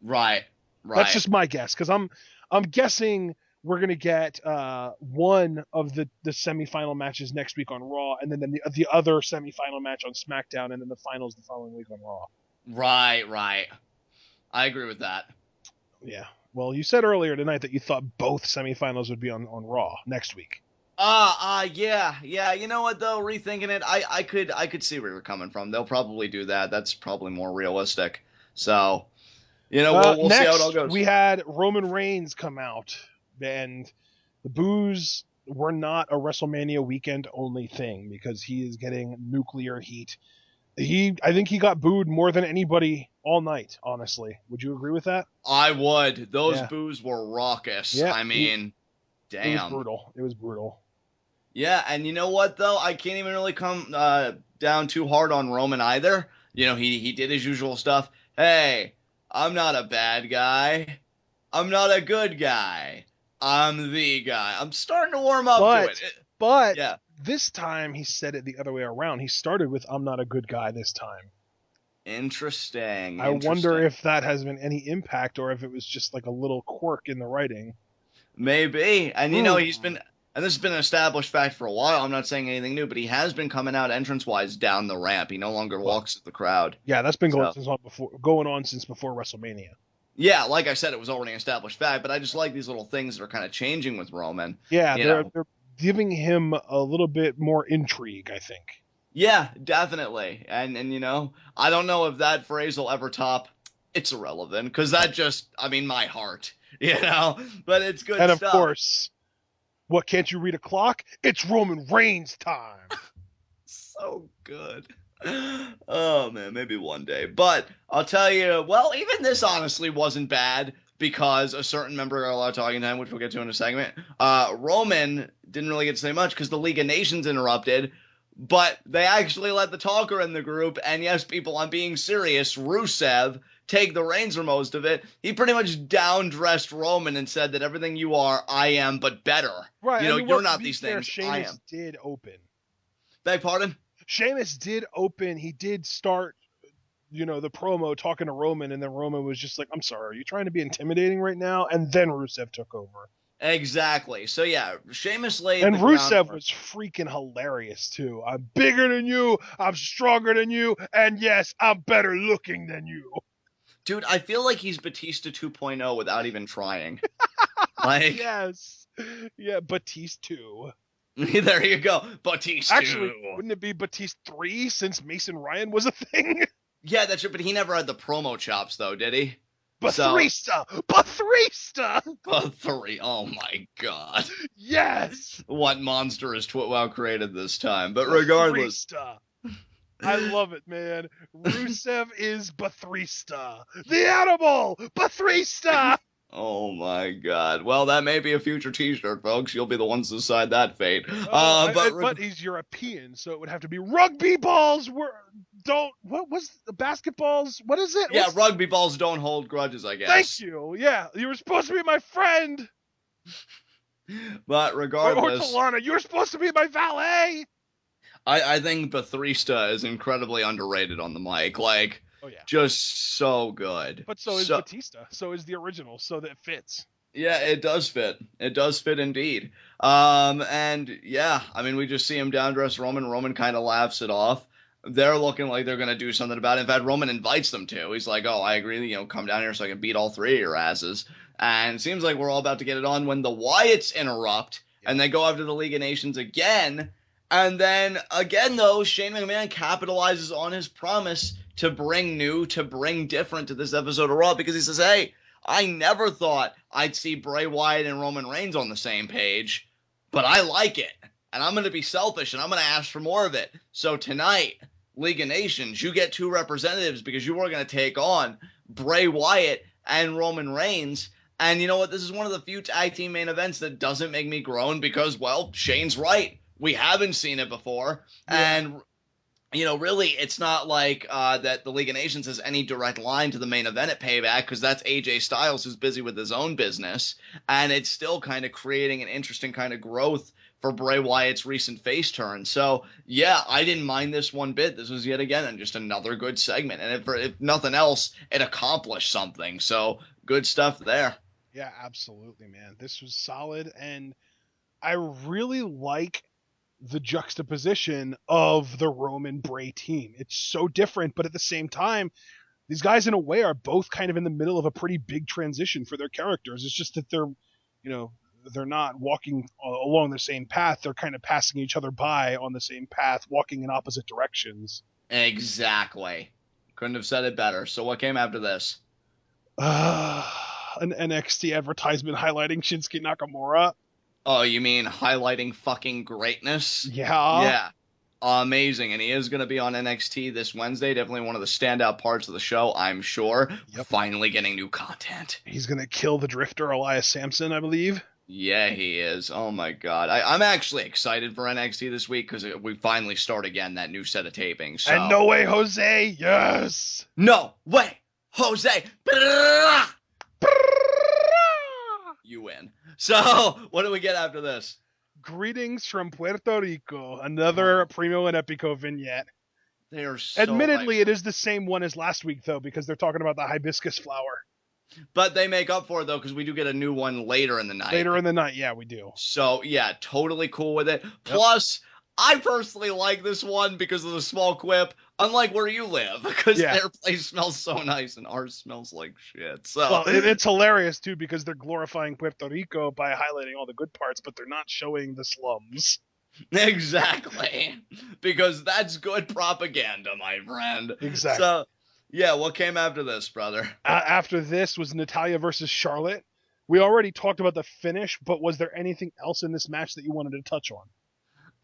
Right. That's just my guess, because I'm guessing we're going to get one of the semifinal matches next week on Raw, and then the other semifinal match on SmackDown, and then the finals the following week on Raw. Right. I agree with that. Yeah. Well, you said earlier tonight that you thought both semifinals would be on Raw next week. Yeah. You know what, though? Rethinking it, I could see where you're coming from. They'll probably do that. That's probably more realistic. So, we'll see how it all goes. We had Roman Reigns come out, and the boos were not a WrestleMania weekend only thing, because he is getting nuclear heat. I think he got booed more than anybody all night, honestly. Would you agree with that? I would. Those boos were raucous. Yeah, I mean, damn. It was brutal. Yeah, and you know what, though? I can't even really come down too hard on Roman either. He did his usual stuff. Hey, I'm not a bad guy. I'm not a good guy. I'm the guy. I'm starting to warm up to it. But this time he said it the other way around. He started with "I'm not a good guy" this time. Interesting. I wonder if that has been any impact, or if it was just like a little quirk in the writing. Maybe. And he's been, and this has been an established fact for a while. I'm not saying anything new, but he has been coming out entrance-wise down the ramp. He no longer walks at the crowd. Yeah, that's been going on since before WrestleMania. Yeah, like I said, it was already an established fact, but I just like these little things that are kind of changing with Roman. Yeah, they're giving him a little bit more intrigue, I think. Yeah, definitely. And I don't know if that phrase will ever top "it's irrelevant," because that just, my heart, but it's good stuff. And of course, what, can't you read a clock? It's Roman Reigns time. So good. Oh, man, maybe one day. But I'll tell you, well, even this honestly wasn't bad, because a certain member got a lot of talking time, which we'll get to in a segment. Roman didn't really get to say much because the League of Nations interrupted, but they actually let the talker in the group, and yes, people, I'm being serious, Rusev, take the reins for most of it. He pretty much down-dressed Roman and said that everything you are, I am, but better. Right. You're not these things, I am. Sheamus did open. Beg pardon? Sheamus did open. He did start, the promo talking to Roman, and then Roman was just like, I'm sorry, are you trying to be intimidating right now? And then Rusev took over. Exactly. So, yeah, Sheamus laid and the Rusev groundwork. was freaking hilarious, too. I'm bigger than you, I'm stronger than you, and yes, I'm better looking than you. Dude, I feel like he's Batista 2.0 without even trying. Yes. Yeah, Batista 2. There you go. Batista. Actually, wouldn't it be Batista 3 since Mason Ryan was a thing? Yeah, that's true, but he never had the promo chops, though, did he? Batista! Oh my god. Yes! What monster is TWitWoW created this time? But regardless. Batista. I love it, man. Rusev is Batista. The animal! Batista! Oh my god. Well, that may be a future t-shirt, folks. You'll be the ones to decide that fate. But he's European, so it would have to be rugby balls what was the basketballs? What is it? Yeah, rugby balls don't hold grudges, I guess. Thank you. Yeah, you were supposed to be my friend. But regardless. Or Talana, you were supposed to be my valet. I think Batista is incredibly underrated on the mic. Just so good. But so is Batista. So is the original. So that fits. Yeah, it does fit. It does fit indeed. And yeah, we just see him down-dress Roman. Roman kind of laughs it off. They're looking like they're going to do something about it. In fact, Roman invites them to. He's like, oh, I agree. Come down here so I can beat all 3 of your asses. And it seems like we're all about to get it on when the Wyatts interrupt. Yeah. And they go after the League of Nations again. And then, again, though, Shane McMahon capitalizes on his promise to bring new, to bring different to this episode of Raw, because he says, hey, I never thought I'd see Bray Wyatt and Roman Reigns on the same page, but I like it. And I'm going to be selfish, and I'm going to ask for more of it. So tonight, League of Nations, you get 2 representatives because you are going to take on Bray Wyatt and Roman Reigns. And you know what? This is one of the few tag team main events that doesn't make me groan because, well, Shane's right. we haven't seen it before. Yeah. And, really, it's not like that the League of Nations has any direct line to the main event at Payback, because that's AJ Styles, who's busy with his own business. And it's still kind of creating an interesting kind of growth for Bray Wyatt's recent face turn. So, yeah, I didn't mind this one bit. This was yet again just another good segment. And if nothing else, it accomplished something. So, good stuff there. Yeah, absolutely, man. This was solid, and I really like the juxtaposition of the Roman Bray team. It's so different, but at the same time, these guys in a way are both kind of in the middle of a pretty big transition for their characters. It's just that they're not walking along the same path. They're kind of passing each other by on the same path, walking in opposite directions. Exactly. Couldn't have said it better. So what came after this? An NXT advertisement highlighting Shinsuke Nakamura. Oh, you mean highlighting fucking greatness? Yeah. Yeah. Amazing. And he is going to be on NXT this Wednesday. Definitely one of the standout parts of the show, I'm sure. Yep. Finally getting new content. He's going to kill the Drifter, Elias Sampson, I believe. Yeah, he is. Oh, my God. I'm actually excited for NXT this week because we finally start again that new set of tapings. So. And No Way Jose, yes! No way, Jose! You win. So, what do we get after this? Greetings from Puerto Rico, another Primo and Epico vignette. They are so Admittedly, it is the same one as last week, though, because they're talking about the hibiscus flower. But they make up for it, though, because we do get a new one later in the night. Later in the night, yeah, we do. So, yeah, totally cool with it. Yep. Plus, I personally like this one because of the small quip, unlike where you live, because their place smells so nice and ours smells like shit. So, well, it's hilarious, too, because they're glorifying Puerto Rico by highlighting all the good parts, but they're not showing the slums. Exactly. Because that's good propaganda, my friend. Exactly. So, yeah, what came after this, brother? After this was Natalya versus Charlotte. We already talked about the finish, but was there anything else in this match that you wanted to touch on?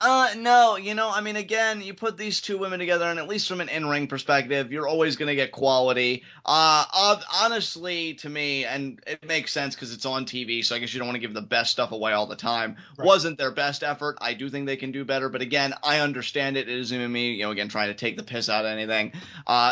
No, again, you put these two women together, and at least from an in-ring perspective, you're always going to get quality. Honestly, to me, and it makes sense because it's on TV, so I guess you don't want to give the best stuff away all the time. Right. Wasn't their best effort. I do think they can do better, but again, I understand it. It isn't even me, again, trying to take the piss out of anything.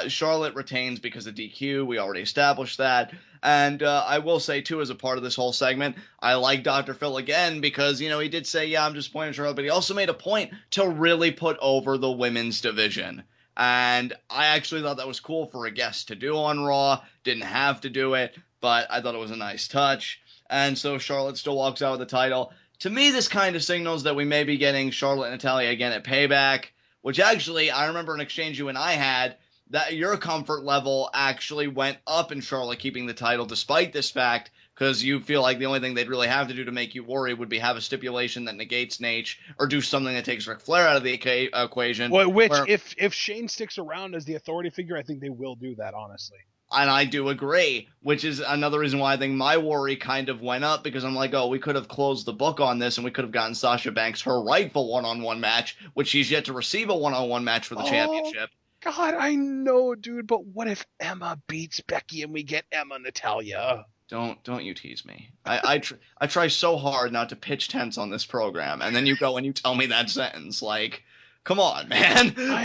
Charlotte retains because of DQ. We already established that. And I will say, too, as a part of this whole segment, I like Dr. Phil again because, he did say, yeah, I'm disappointed in Charlotte, but he also made a point to really put over the women's division. And I actually thought that was cool for a guest to do on Raw. Didn't have to do it, but I thought it was a nice touch. And so Charlotte still walks out with the title. To me, this kind of signals that we may be getting Charlotte and Natalya again at Payback, which actually, I remember an exchange you and I had, that your comfort level actually went up in Charlotte keeping the title despite this fact, because you feel like the only thing they'd really have to do to make you worry would be have a stipulation that negates Nate or do something that takes Ric Flair out of the equation. Well, if Shane sticks around as the authority figure, I think they will do that, honestly. And I do agree, which is another reason why I think my worry kind of went up, because I'm like, oh, we could have closed the book on this and we could have gotten Sasha Banks her rightful one-on-one match, which she's yet to receive a one-on-one match for the championship. God, I know, dude, but what if Emma beats Becky and we get Emma Natalya? Don't you tease me. I try so hard not to pitch tense on this program, and then you go and you tell me that sentence. Like, come on, man. I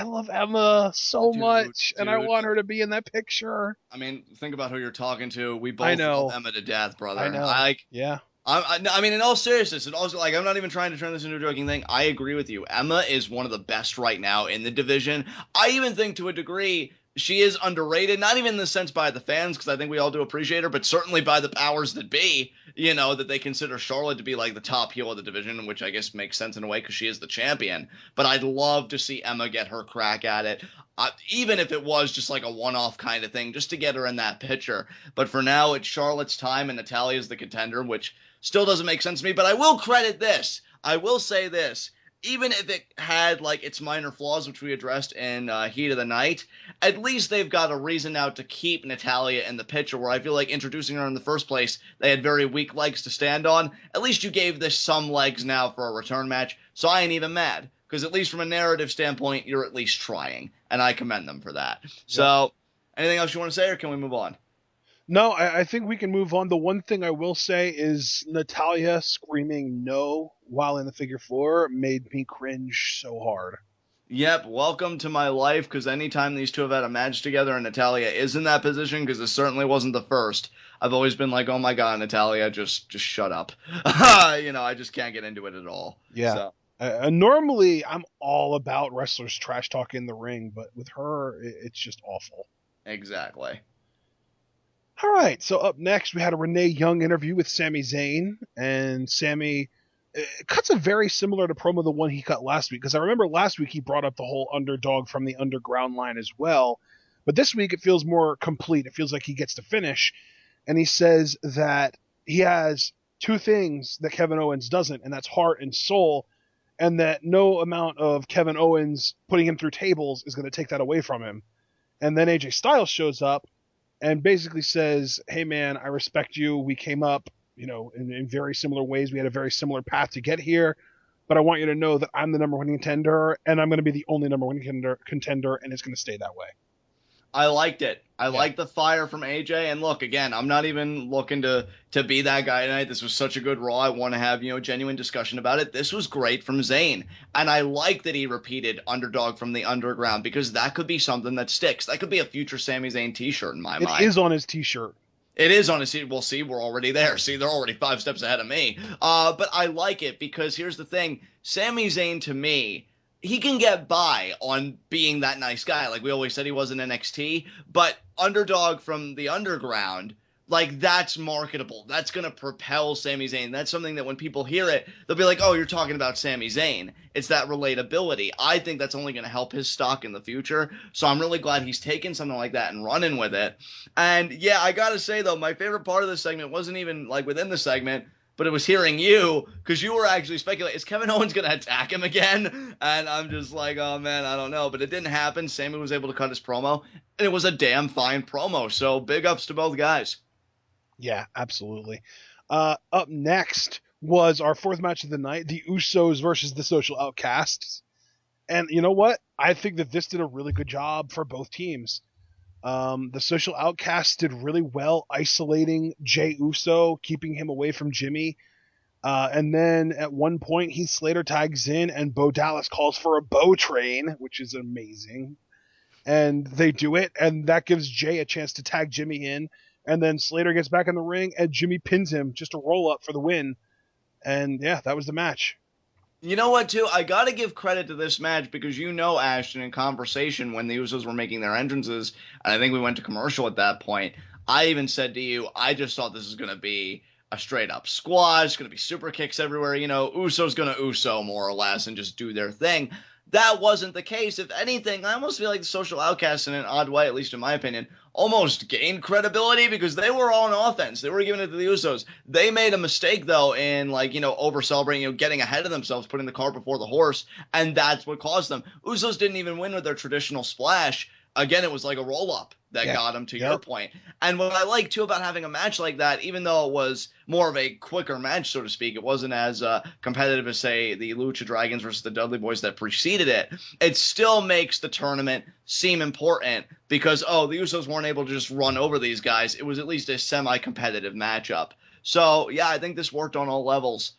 love Emma so much, and I want her to be in that picture. I mean, think about who you're talking to. We both love Emma to death, brother. I know. Yeah. I mean, in all seriousness, and also, I'm not even trying to turn this into a joking thing. I agree with you. Emma is one of the best right now in the division. I even think, to a degree, she is underrated, not even in the sense by the fans, because I think we all do appreciate her, but certainly by the powers that be, that they consider Charlotte to be like the top heel of the division, which I guess makes sense in a way because she is the champion. But I'd love to see Emma get her crack at it, even if it was just like a one-off kind of thing, just to get her in that picture. But for now, it's Charlotte's time, and Natalya's the contender, which still doesn't make sense to me, but I will credit this. I will say this. Even if it had, its minor flaws, which we addressed in Heat of the Night, at least they've got a reason now to keep Natalya in the picture, where I feel like introducing her in the first place, they had very weak legs to stand on. At least you gave this some legs now for a return match, so I ain't even mad. Because at least from a narrative standpoint, you're at least trying, and I commend them for that. Yep. So, anything else you want to say, or can we move on? No, I think we can move on. The one thing I will say is Natalya screaming no while in the figure four made me cringe so hard. Yep, welcome to my life, because anytime these two have had a match together and Natalya is in that position, because it certainly wasn't the first, I've always been like, oh my god, Natalya, just shut up. I just can't get into it at all. Yeah. So. Normally, I'm all about wrestlers trash talk in the ring, but with her, it's just awful. Exactly. All right, so up next, we had a Renee Young interview with Sami Zayn, and Sami cuts a very similar to promo the one he cut last week, because I remember last week he brought up the whole underdog from the underground line as well, but this week it feels more complete. It feels like he gets to finish, and he says that he has two things that Kevin Owens doesn't, and that's heart and soul, and that no amount of Kevin Owens putting him through tables is going to take that away from him. And then AJ Styles shows up and basically says, hey man, I respect you. We came up, in very similar ways. We had a very similar path to get here, but I want you to know that I'm the number one contender, and I'm going to be the only number one contender, and it's going to stay that way. I liked it. I liked the fire from AJ. And look, again, I'm not even looking to be that guy tonight. This was such a good Raw. I want to have, genuine discussion about it. This was great from Zayn. And I like that he repeated underdog from the underground, because that could be something that sticks. That could be a future Sami Zayn t-shirt in my mind. It is on his t-shirt. It is on his t-shirt. Well, see, we're already there. See, they're already 5 steps ahead of me. But I like it, because here's the thing. Sami Zayn, to me, he can get by on being that nice guy. Like we always said, he was in NXT, but underdog from the underground, like that's marketable. That's going to propel Sami Zayn. That's something that when people hear it, they'll be like, oh, you're talking about Sami Zayn. It's that relatability. I think that's only going to help his stock in the future. So I'm really glad he's taken something like that and running with it. And yeah, I got to say though, my favorite part of this segment wasn't even like within the segment, but it was hearing you, because you were actually speculating, is Kevin Owens going to attack him again? And I'm just like, oh, man, I don't know. But it didn't happen. Sami was able to cut his promo, and it was a damn fine promo. So big ups to both guys. Yeah, absolutely. Up next was our fourth match of the night, the Usos versus the Social Outcasts. And you know what? I think that this did a really good job for both teams. The Social Outcasts did really well isolating Jey Uso, keeping him away from Jimmy. And then at one point, Heath Slater tags in and Bo Dallas calls for a Bo train, which is amazing. And they do it, and that gives Jey a chance to tag Jimmy in. And then Slater gets back in the ring, and Jimmy pins him just a roll up for the win. And yeah, that was the match. You know what, too? I got to give credit to this match, because Ashton, in conversation when the Usos were making their entrances, and I think we went to commercial at that point, I even said to you, I just thought this was going to be a straight-up squash, going to be super kicks everywhere, Usos going to Uso, more or less, and just do their thing. That wasn't the case. If anything, I almost feel like the Social Outcasts, in an odd way, at least in my opinion, almost gained credibility, because they were on offense. They were giving it to the Usos. They made a mistake, though, in, over-celebrating, getting ahead of themselves, putting the cart before the horse, and that's what caused them. Usos didn't even win with their traditional splash. Again, it was like a roll-up that got him, to your point. And what I like, too, about having a match like that, even though it was more of a quicker match, so to speak, it wasn't as competitive as, say, the Lucha Dragons versus the Dudley Boyz that preceded it, it still makes the tournament seem important, because, the Usos weren't able to just run over these guys. It was at least a semi-competitive matchup. So, yeah, I think this worked on all levels.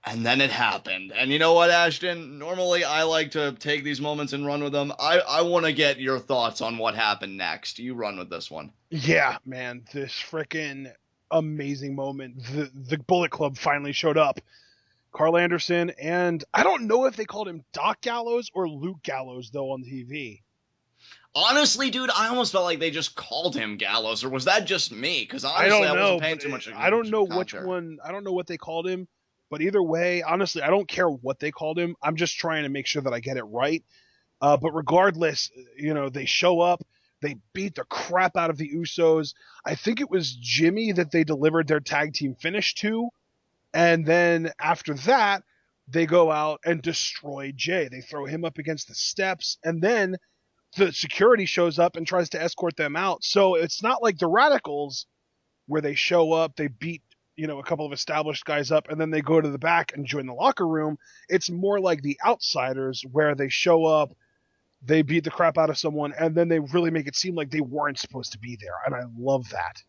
And then it happened. And you know what, Ashton? Normally I like to take these moments and run with them. I want to get your thoughts on what happened next. You run with this one. Yeah, man. This freaking amazing moment. The Bullet Club finally showed up. Carl Anderson, and I don't know if they called him Doc Gallows or Luke Gallows, though, on TV. Honestly, dude, I almost felt like they just called him Gallows, or was that just me? Because honestly, I wasn't paying too much attention. I don't know which one. I don't know what they called him. But either way, honestly, I don't care what they called him. I'm just trying to make sure that I get it right. But regardless, they show up. They beat the crap out of the Usos. I think it was Jimmy that they delivered their tag team finish to. And then after that, they go out and destroy Jey. They throw him up against the steps. And then the security shows up and tries to escort them out. So it's not like the Radicals where they show up, they beat a couple of established guys up, and then they go to the back and join the locker room. It's more like the Outsiders, where they show up, they beat the crap out of someone, and then they really make it seem like they weren't supposed to be there. And I love that.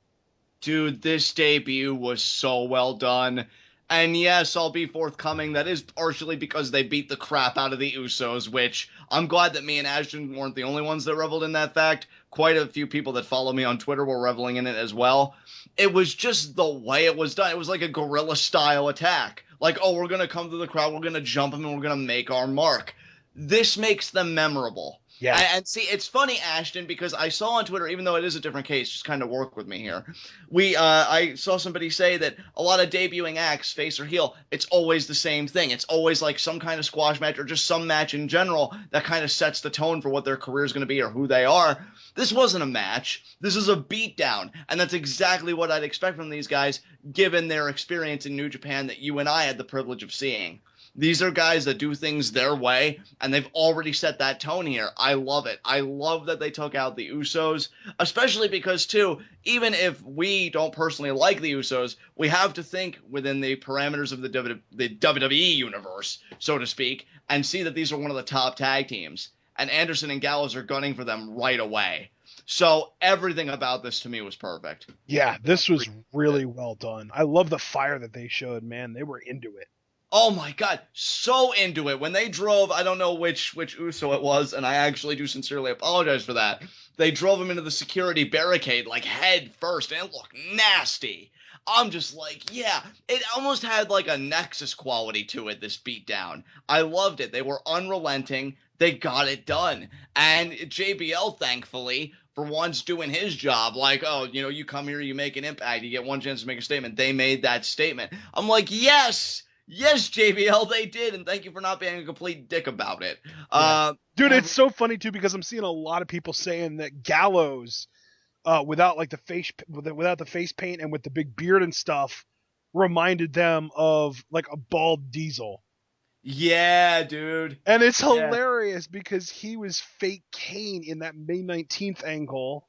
Dude, this debut was so well done. And yes, I'll be forthcoming. That is partially because they beat the crap out of the Usos, which I'm glad that me and Ashton weren't the only ones that reveled in that fact. Quite a few people that follow me on Twitter were reveling in it as well. It was just the way it was done. It was like a guerrilla-style attack. Like, oh, we're going to come to the crowd, we're going to jump them, and we're going to make our mark. This makes them memorable. Yeah. And see, it's funny, Ashton, because I saw on Twitter, even though it is a different case, just kind of work with me here. I saw somebody say that a lot of debuting acts, face or heel, it's always the same thing. It's always like some kind of squash match or just some match in general that kind of sets the tone for what their career is going to be or who they are. This wasn't a match. This is a beatdown. And that's exactly what I'd expect from these guys, given their experience in New Japan that you and I had the privilege of seeing. These are guys that do things their way, and they've already set that tone here. I love it. I love that they took out the Usos, especially because, too, even if we don't personally like the Usos, we have to think within the parameters of the WWE universe, so to speak, and see that these are one of the top tag teams. And Anderson and Gallows are gunning for them right away. So everything about this to me was perfect. Yeah, this was really well done. I love the fire that they showed, man. They were into it. Oh my God, so into it. When they drove, I don't know which Uso it was, and I actually do sincerely apologize for that. They drove him into the security barricade, like head first, and it looked nasty. I'm just like, yeah, it almost had like a Nexus quality to it, this beatdown. I loved it. They were unrelenting. They got it done. And JBL, thankfully, for once doing his job, like, oh, you know, you come here, you make an impact, you get one chance to make a statement. They made that statement. I'm like, yes! Yes, JBL, they did, and thank you for not being a complete dick about it. Yeah. Dude, it's so funny, too, because I'm seeing a lot of people saying that Gallows, without the face paint and with the big beard and stuff, reminded them of, like, a bald Diesel. Yeah, dude. And it's hilarious because he was fake Kane in that May 19th angle.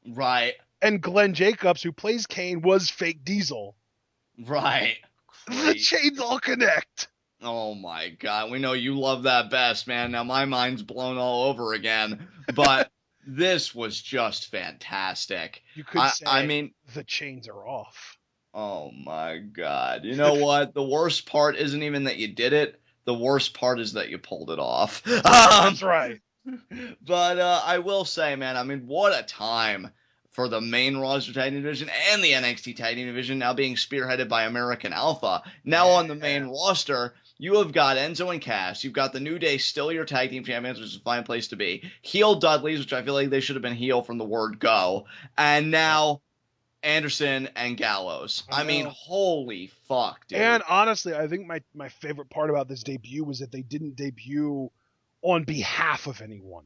Right. And Glenn Jacobs, who plays Kane, was fake Diesel. Right. The chains all connect. Oh my God, we know you love that best, man. Now my mind's blown all over again, but this was just fantastic. You could say, I mean, the chains are off. Oh my God. You know what? The worst part isn't even that you did it. The worst part is that you pulled it off. That's right. But I will say, man, I mean, what a time for the main roster tag team division and the NXT tag team division now being spearheaded by American Alpha. Now on the main roster, you have got Enzo and Cass. You've got the New Day still your tag team champions, which is a fine place to be. Heel Dudleys, which I feel like they should have been heel from the word go. And now Anderson and Gallows. I mean, holy fuck, dude. And honestly, I think my favorite part about this debut was that they didn't debut on behalf of anyone.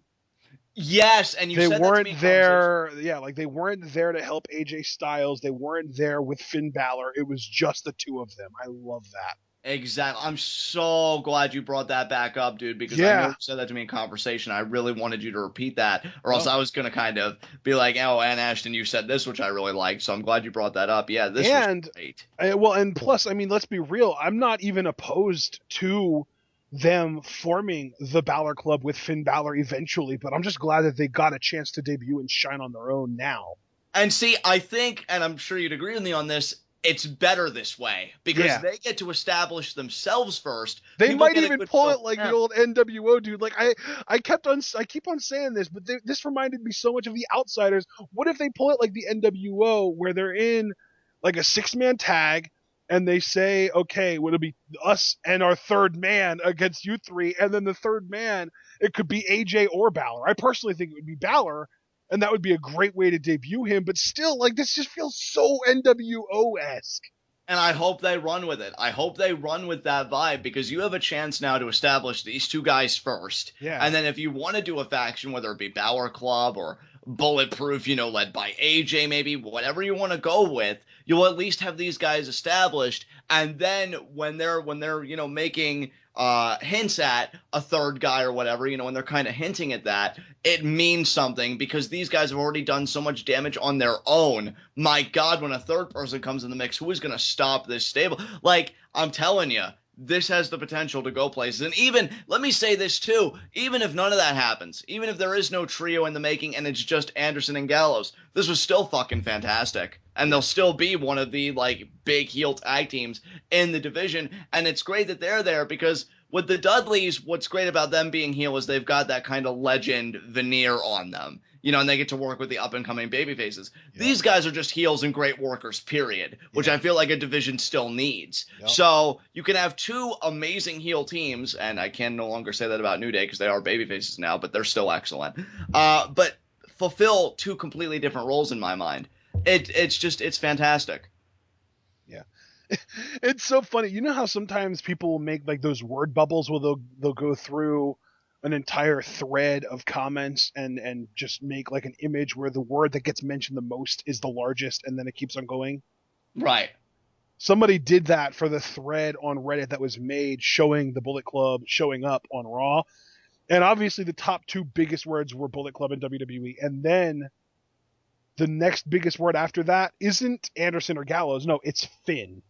Yes, and they weren't there. Yeah, like they weren't there to help AJ Styles. They weren't there with Finn Balor. It was just the two of them. I love that. Exactly. I'm so glad you brought that back up, dude, because I know you said that to me in conversation. I really wanted you to repeat that, or else I was going to kind of be like, oh, and Ashton, you said this, which I really liked, so I'm glad you brought that up. Yeah, this was great. Well, and plus, I mean, let's be real. I'm not even opposed to them forming the Balor Club with Finn Balor eventually, but I'm just glad that they got a chance to debut and shine on their own now. And see, I think, and I'm sure you'd agree with me on this, it's better this way because they get to establish themselves first. They People might even pull it like the old NWO dude. Like I keep on saying this, but this reminded me so much of the Outsiders. What if they pull it like the NWO, where they're in like a 6-man tag, and they say, okay, would it be us and our third man against you three, and then the third man, it could be AJ or Balor. I personally think it would be Balor. And that would be a great way to debut him. But still, like, this just feels so NWO-esque. And I hope they run with it. I hope they run with that vibe because you have a chance now to establish these two guys first. Yeah. And then if you want to do a faction, whether it be Balor Club or Bulletproof, you know, led by AJ maybe, whatever you want to go with, you'll at least have these guys established. And then when they're you know, making hints at a third guy or whatever, you know, when they're kind of hinting at that, it means something because these guys have already done so much damage on their own. My God, when a third person comes in the mix, who is going to stop this stable? Like, I'm telling you, this has the potential to go places. And even, let me say this too, even if none of that happens, even if there is no trio in the making and it's just Anderson and Gallows, this was still fucking fantastic. And they'll still be one of the, like, big heel tag teams in the division. And it's great that they're there because with the Dudleys, what's great about them being heel is they've got that kind of legend veneer on them. You know, and they get to work with the up-and-coming babyfaces. Yeah. These guys are just heels and great workers, period, which I feel like a division still needs. Yep. So you can have two amazing heel teams, and I can no longer say that about New Day because they are babyfaces now, but they're still excellent. But fulfill two completely different roles in my mind. It's fantastic. Yeah. It's so funny. You know how sometimes people will make like those word bubbles where they'll go through an entire thread of comments and just make like an image where the word that gets mentioned the most is the largest and then it keeps on going. Right. Somebody did that for the thread on Reddit that was made showing the Bullet Club showing up on Raw. And obviously the top two biggest words were Bullet Club and WWE. And then the next biggest word after that isn't Anderson or Gallows. No, it's Finn.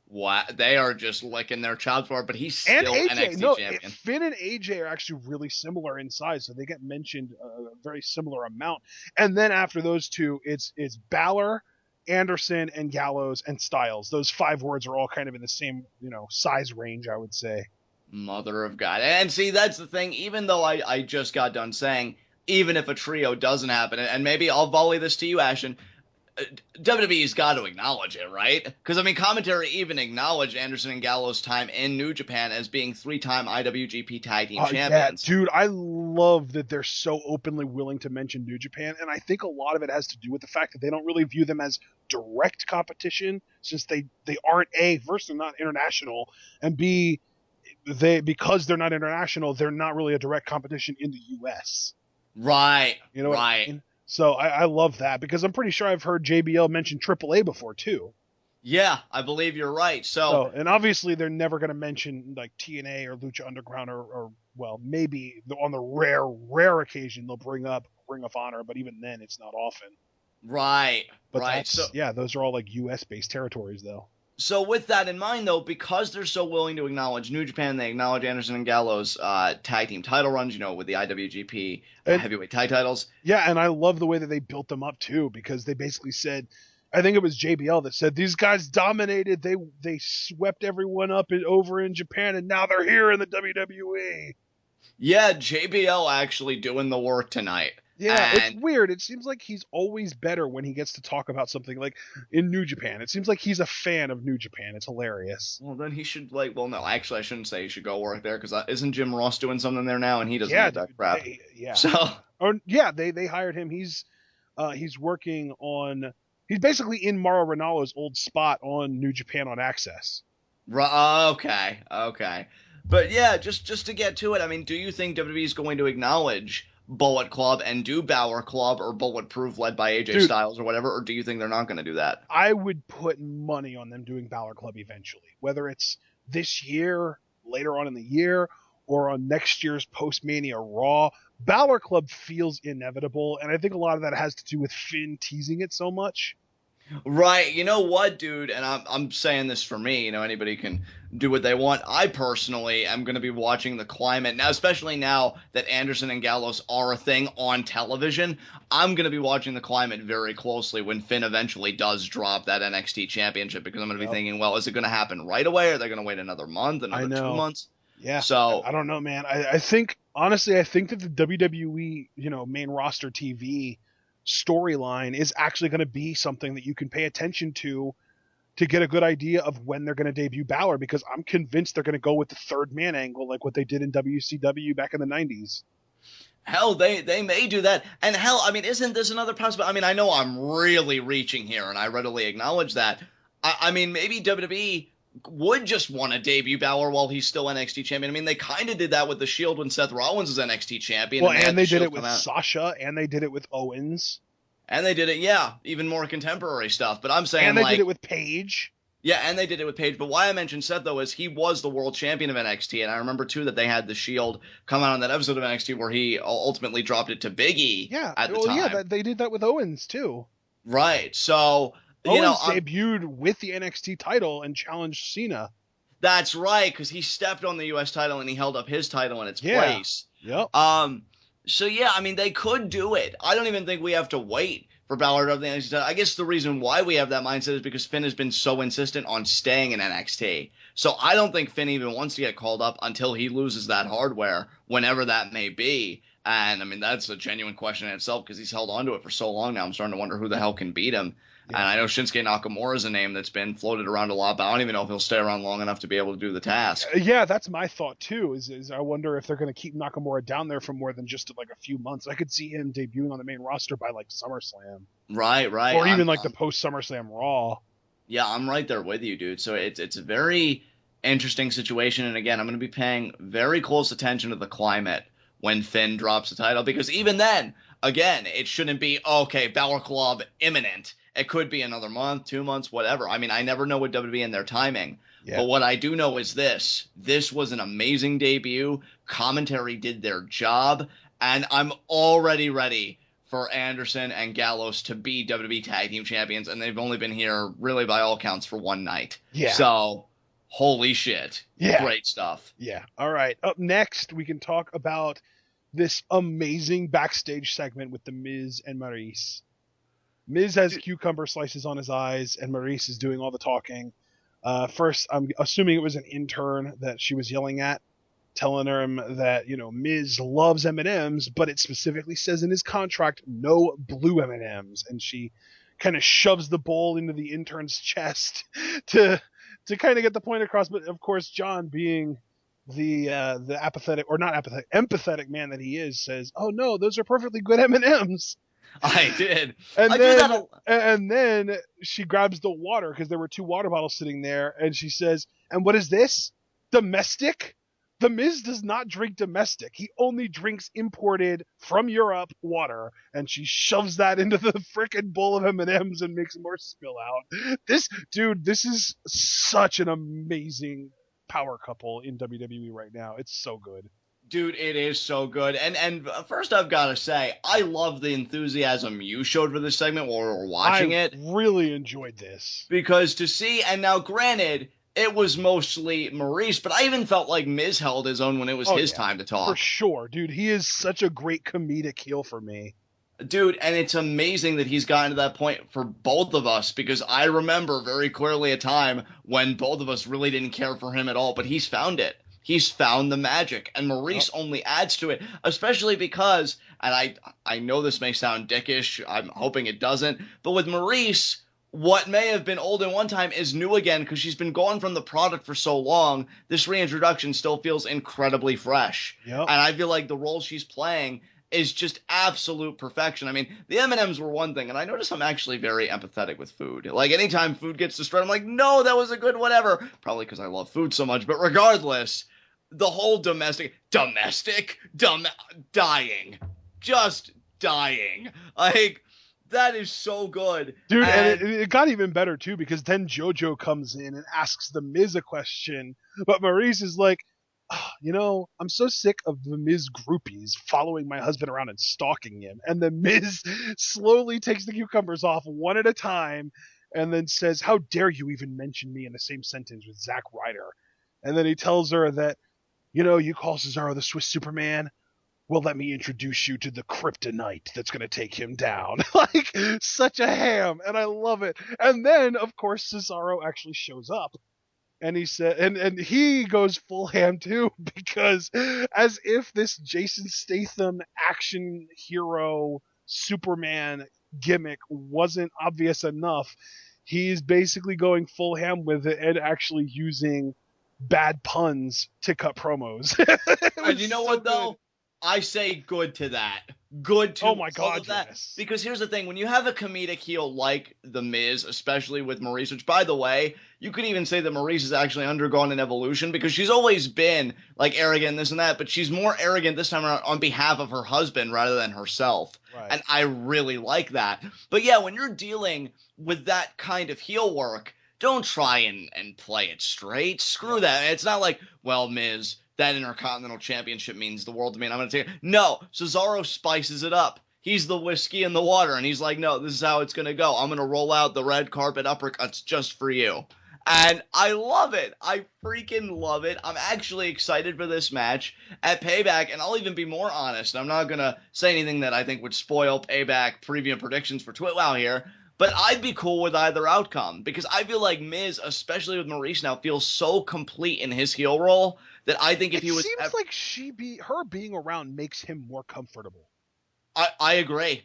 What? They are just licking their chops for it, but he's still NXT champion. Finn and AJ are actually really similar in size, so they get mentioned a very similar amount. And then after those two, it's Balor, Anderson, and Gallows, and Styles. Those 5 words are all kind of in the same, size range, I would say. Mother of God. And see, that's the thing. Even though I just got done saying, even if a trio doesn't happen, and maybe I'll volley this to you, Ashton, WWE's got to acknowledge it, right? Because, I mean, commentary even acknowledged Anderson and Gallows' time in New Japan as being 3-time IWGP Tag Team champions. Yeah, dude, I love that they're so openly willing to mention New Japan, and I think a lot of it has to do with the fact that they don't really view them as direct competition, since they aren't, A, first, they're not international, and B, because they're not international, they're not really a direct competition in the U.S. Right, you know what I mean? So I love that because I'm pretty sure I've heard JBL mention AAA before too. Yeah, I believe you're right. So and obviously they're never going to mention like TNA or Lucha Underground or well, maybe on the rare occasion they'll bring up Ring of Honor, but even then it's not often. Right. But right. So yeah, those are all like US based territories though. So with that in mind, though, because they're so willing to acknowledge New Japan, they acknowledge Anderson and Gallows' tag team title runs, with the IWGP heavyweight tag titles. Yeah, and I love the way that they built them up, too, because they basically said, I think it was JBL that said, these guys dominated, they swept everyone up and over in Japan, and now they're here in the WWE. Yeah, JBL actually doing the work tonight. Yeah, it's weird. It seems like he's always better when he gets to talk about something like in New Japan. It seems like he's a fan of New Japan. It's hilarious. Well, then he should no, actually I shouldn't say he should go work there because isn't Jim Ross doing something there now and he doesn't get that crap. They hired him. He's working on. He's basically in Mauro Ranallo's old spot on New Japan on Access. Okay. But yeah, just to get to it, I mean, do you think WWE is going to acknowledge Bullet Club and do Balor Club or Bulletproof led by AJ Styles or whatever, or do you think they're not going to do that? I would put money on them doing Balor Club eventually, whether it's this year, later on in the year, or on next year's Post-Mania Raw. Balor Club feels inevitable, and I think a lot of that has to do with Finn teasing it so much. Right. You know what, dude? And I'm saying this for me. Anybody can do what they want. I personally am going to be watching the Climate now, especially now that Anderson and Gallows are a thing on television. I'm going to be watching the Climate very closely when Finn eventually does drop that NXT championship because I'm going to be thinking, well, is it going to happen right away? Or are they going to wait another month, another 2 months? Yeah. So I don't know, man. I think honestly, I think that the WWE, main roster TV storyline is actually going to be something that you can pay attention to get a good idea of when they're going to debut Balor, because I'm convinced they're going to go with the third man angle like what they did in WCW back in the 90s. Hell, they may do that. And hell, I mean, isn't this another possibility? I mean, I know I'm really reaching here and I readily acknowledge that. I mean, maybe WWE would just want to debut Balor while he's still NXT champion. I mean, they kind of did that with the Shield when Seth Rollins was NXT champion. Well, and they did it with Sasha, and they did it with Owens. And they did it, even more contemporary stuff. But I'm saying, and they did it with Paige. Yeah, and they did it with Paige. But why I mentioned Seth, though, is he was the world champion of NXT. And I remember, too, that they had the Shield come out on that episode of NXT where he ultimately dropped it to Big E at the time. Yeah, they did that with Owens, too. Right, so... Owens debuted with the NXT title and challenged Cena. That's right, because he stepped on the U.S. title and he held up his title in its place. Yep. So yeah, I mean, they could do it. I don't even think we have to wait for Balor to have the NXT title. I guess the reason why we have that mindset is because Finn has been so insistent on staying in NXT. So I don't think Finn even wants to get called up until he loses that hardware, whenever that may be. And I mean, that's a genuine question in itself because he's held on to it for so long now. I'm starting to wonder who the hell can beat him. Yeah. And I know Shinsuke Nakamura is a name that's been floated around a lot, but I don't even know if he'll stay around long enough to be able to do the task. Yeah, that's my thought too. Is I wonder if they're going to keep Nakamura down there for more than just like a few months. I could see him debuting on the main roster by like SummerSlam. Right. Or even like the post SummerSlam Raw. Yeah, I'm right there with you, dude. So it's a very interesting situation. And again, I'm going to be paying very close attention to the climate when Finn drops the title, because even then, again, it shouldn't be, okay, Balor Club imminent. It could be another month, 2 months, whatever. I mean, I never know with WWE and their timing. Yeah. But what I do know is this. This was an amazing debut. Commentary did their job. And I'm already ready for Anderson and Gallows to be WWE Tag Team Champions. And they've only been here, really, by all counts, for one night. Yeah. So, holy shit. Yeah. Great stuff. Yeah. All right. Up next, we can talk about this amazing backstage segment with the Miz and Maryse. Miz has cucumber slices on his eyes, and Maryse is doing all the talking. First, I'm assuming it was an intern that she was yelling at, telling him that, Miz loves M&Ms, but it specifically says in his contract, no blue M&Ms. And she kind of shoves the bowl into the intern's chest to kind of get the point across. But, of course, John, being the empathetic man that he is, says, oh, no, those are perfectly good M&Ms. I did. And then she grabs the water, because there were 2 water bottles sitting there, and she says, and what is this? Domestic? The Miz does not drink domestic. He only drinks imported from Europe water, and she shoves that into the frickin' bowl of M&Ms and makes more spill out. This is such an amazing power couple in WWE right now. It's so good. Dude, it is so good. And first I've got to say, I love the enthusiasm you showed for this segment while we were watching it. I really enjoyed this. Because to see, and now granted, it was mostly Maryse, but I even felt like Miz held his own when it was his time to talk. For sure, dude. He is such a great comedic heel for me. Dude, and it's amazing that he's gotten to that point for both of us, because I remember very clearly a time when both of us really didn't care for him at all, but he's found it. He's found the magic, and Maryse only adds to it, especially because, and I know this may sound dickish, I'm hoping it doesn't, but with Maryse, what may have been old in one time is new again, because she's been gone from the product for so long. This reintroduction still feels incredibly fresh. Yep. And I feel like the role she's playing is just absolute perfection. I mean, the M&Ms were one thing, and I notice I'm actually very empathetic with food. Like, anytime food gets destroyed, I'm like, no, that was a good whatever. Probably because I love food so much, but regardless, the whole dying. Just dying. Like, that is so good. Dude, and it got even better, too, because then JoJo comes in and asks the Miz a question, but Maryse is like, I'm so sick of the Miz groupies following my husband around and stalking him. And the Miz slowly takes the cucumbers off one at a time and then says, how dare you even mention me in the same sentence with Zack Ryder? And then he tells her that, you call Cesaro the Swiss Superman? Well, let me introduce you to the kryptonite that's going to take him down. Like, such a ham, and I love it. And then, of course, Cesaro actually shows up. And he said, and he goes full ham too, because as if this Jason Statham action hero Superman gimmick wasn't obvious enough, he's basically going full ham with it and actually using bad puns to cut promos. And you know what, though? I say good to that. Good to oh my God, that. Yes. Because here's the thing. When you have a comedic heel like The Miz, especially with Maryse, which, by the way, you could even say that Maryse has actually undergone an evolution, because she's always been, like, arrogant and this and that, but she's more arrogant this time around on behalf of her husband rather than herself. Right. And I really like that. But yeah, when you're dealing with that kind of heel work, don't try and play it straight. Screw that. It's not like, well, Miz, that Intercontinental Championship means the world to me, and I'm going to take it. No, Cesaro spices it up. He's the whiskey in the water, and he's like, no, this is how it's going to go. I'm going to roll out the red carpet uppercuts just for you. And I love it. I freaking love it. I'm actually excited for this match at Payback, and I'll even be more honest. I'm not going to say anything that I think would spoil Payback preview predictions for TWitWoW here, but I'd be cool with either outcome because I feel like Miz, especially with Maryse now, feels so complete in his heel role that I think if he was... It seems like her being around makes him more comfortable. I agree.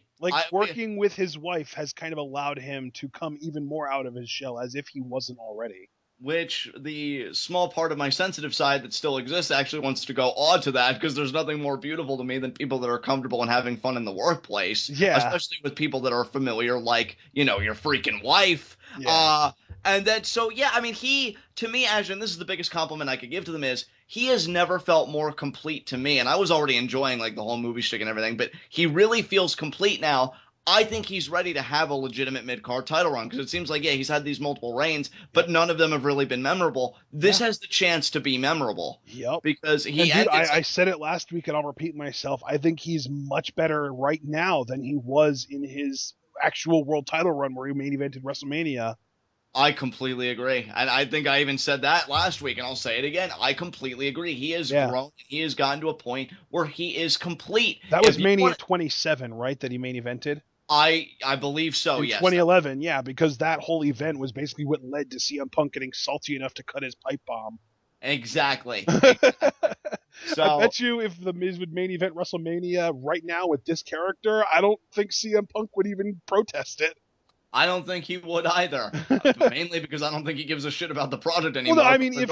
Working with his wife has kind of allowed him to come even more out of his shell as if he wasn't already. Which the small part of my sensitive side that still exists actually wants to go on to that because there's nothing more beautiful to me than people that are comfortable and having fun in the workplace. Yeah. Especially with people that are familiar, like, your freaking wife. Yeah. And then, so, yeah, I mean, to me, Ashton, this is the biggest compliment I could give to them is he has never felt more complete to me. And I was already enjoying, the whole movie shtick and everything, but he really feels complete now. I think he's ready to have a legitimate mid-card title run because it seems like, he's had these multiple reigns, but none of them have really been memorable. This has the chance to be memorable. Yep. Because I said it last week and I'll repeat myself. I think he's much better right now than he was in his actual world title run where he main evented WrestleMania. I completely agree. And I think I even said that last week, and I'll say it again. I completely agree. He has grown. He has gotten to a point where he is complete. That was Mania 27, right, that he main evented? I believe so, yes. 2011, yeah, because that whole event was basically what led to CM Punk getting salty enough to cut his pipe bomb. Exactly. So I bet you if the Miz would main event WrestleMania right now with this character, I don't think CM Punk would even protest it. I don't think he would either. Mainly because I don't think he gives a shit about the product anymore. Well, no, I mean, if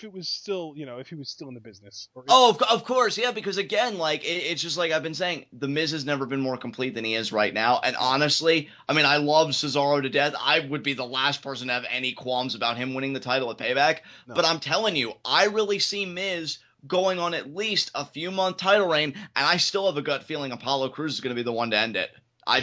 he was still in the business. Of course, yeah. Because again, it's just like I've been saying, the Miz has never been more complete than he is right now. And honestly, I mean, I love Cesaro to death. I would be the last person to have any qualms about him winning the title at Payback. No. But I'm telling you, I really see Miz going on at least a few-month title reign, and I still have a gut feeling Apollo Crews is going to be the one to end it.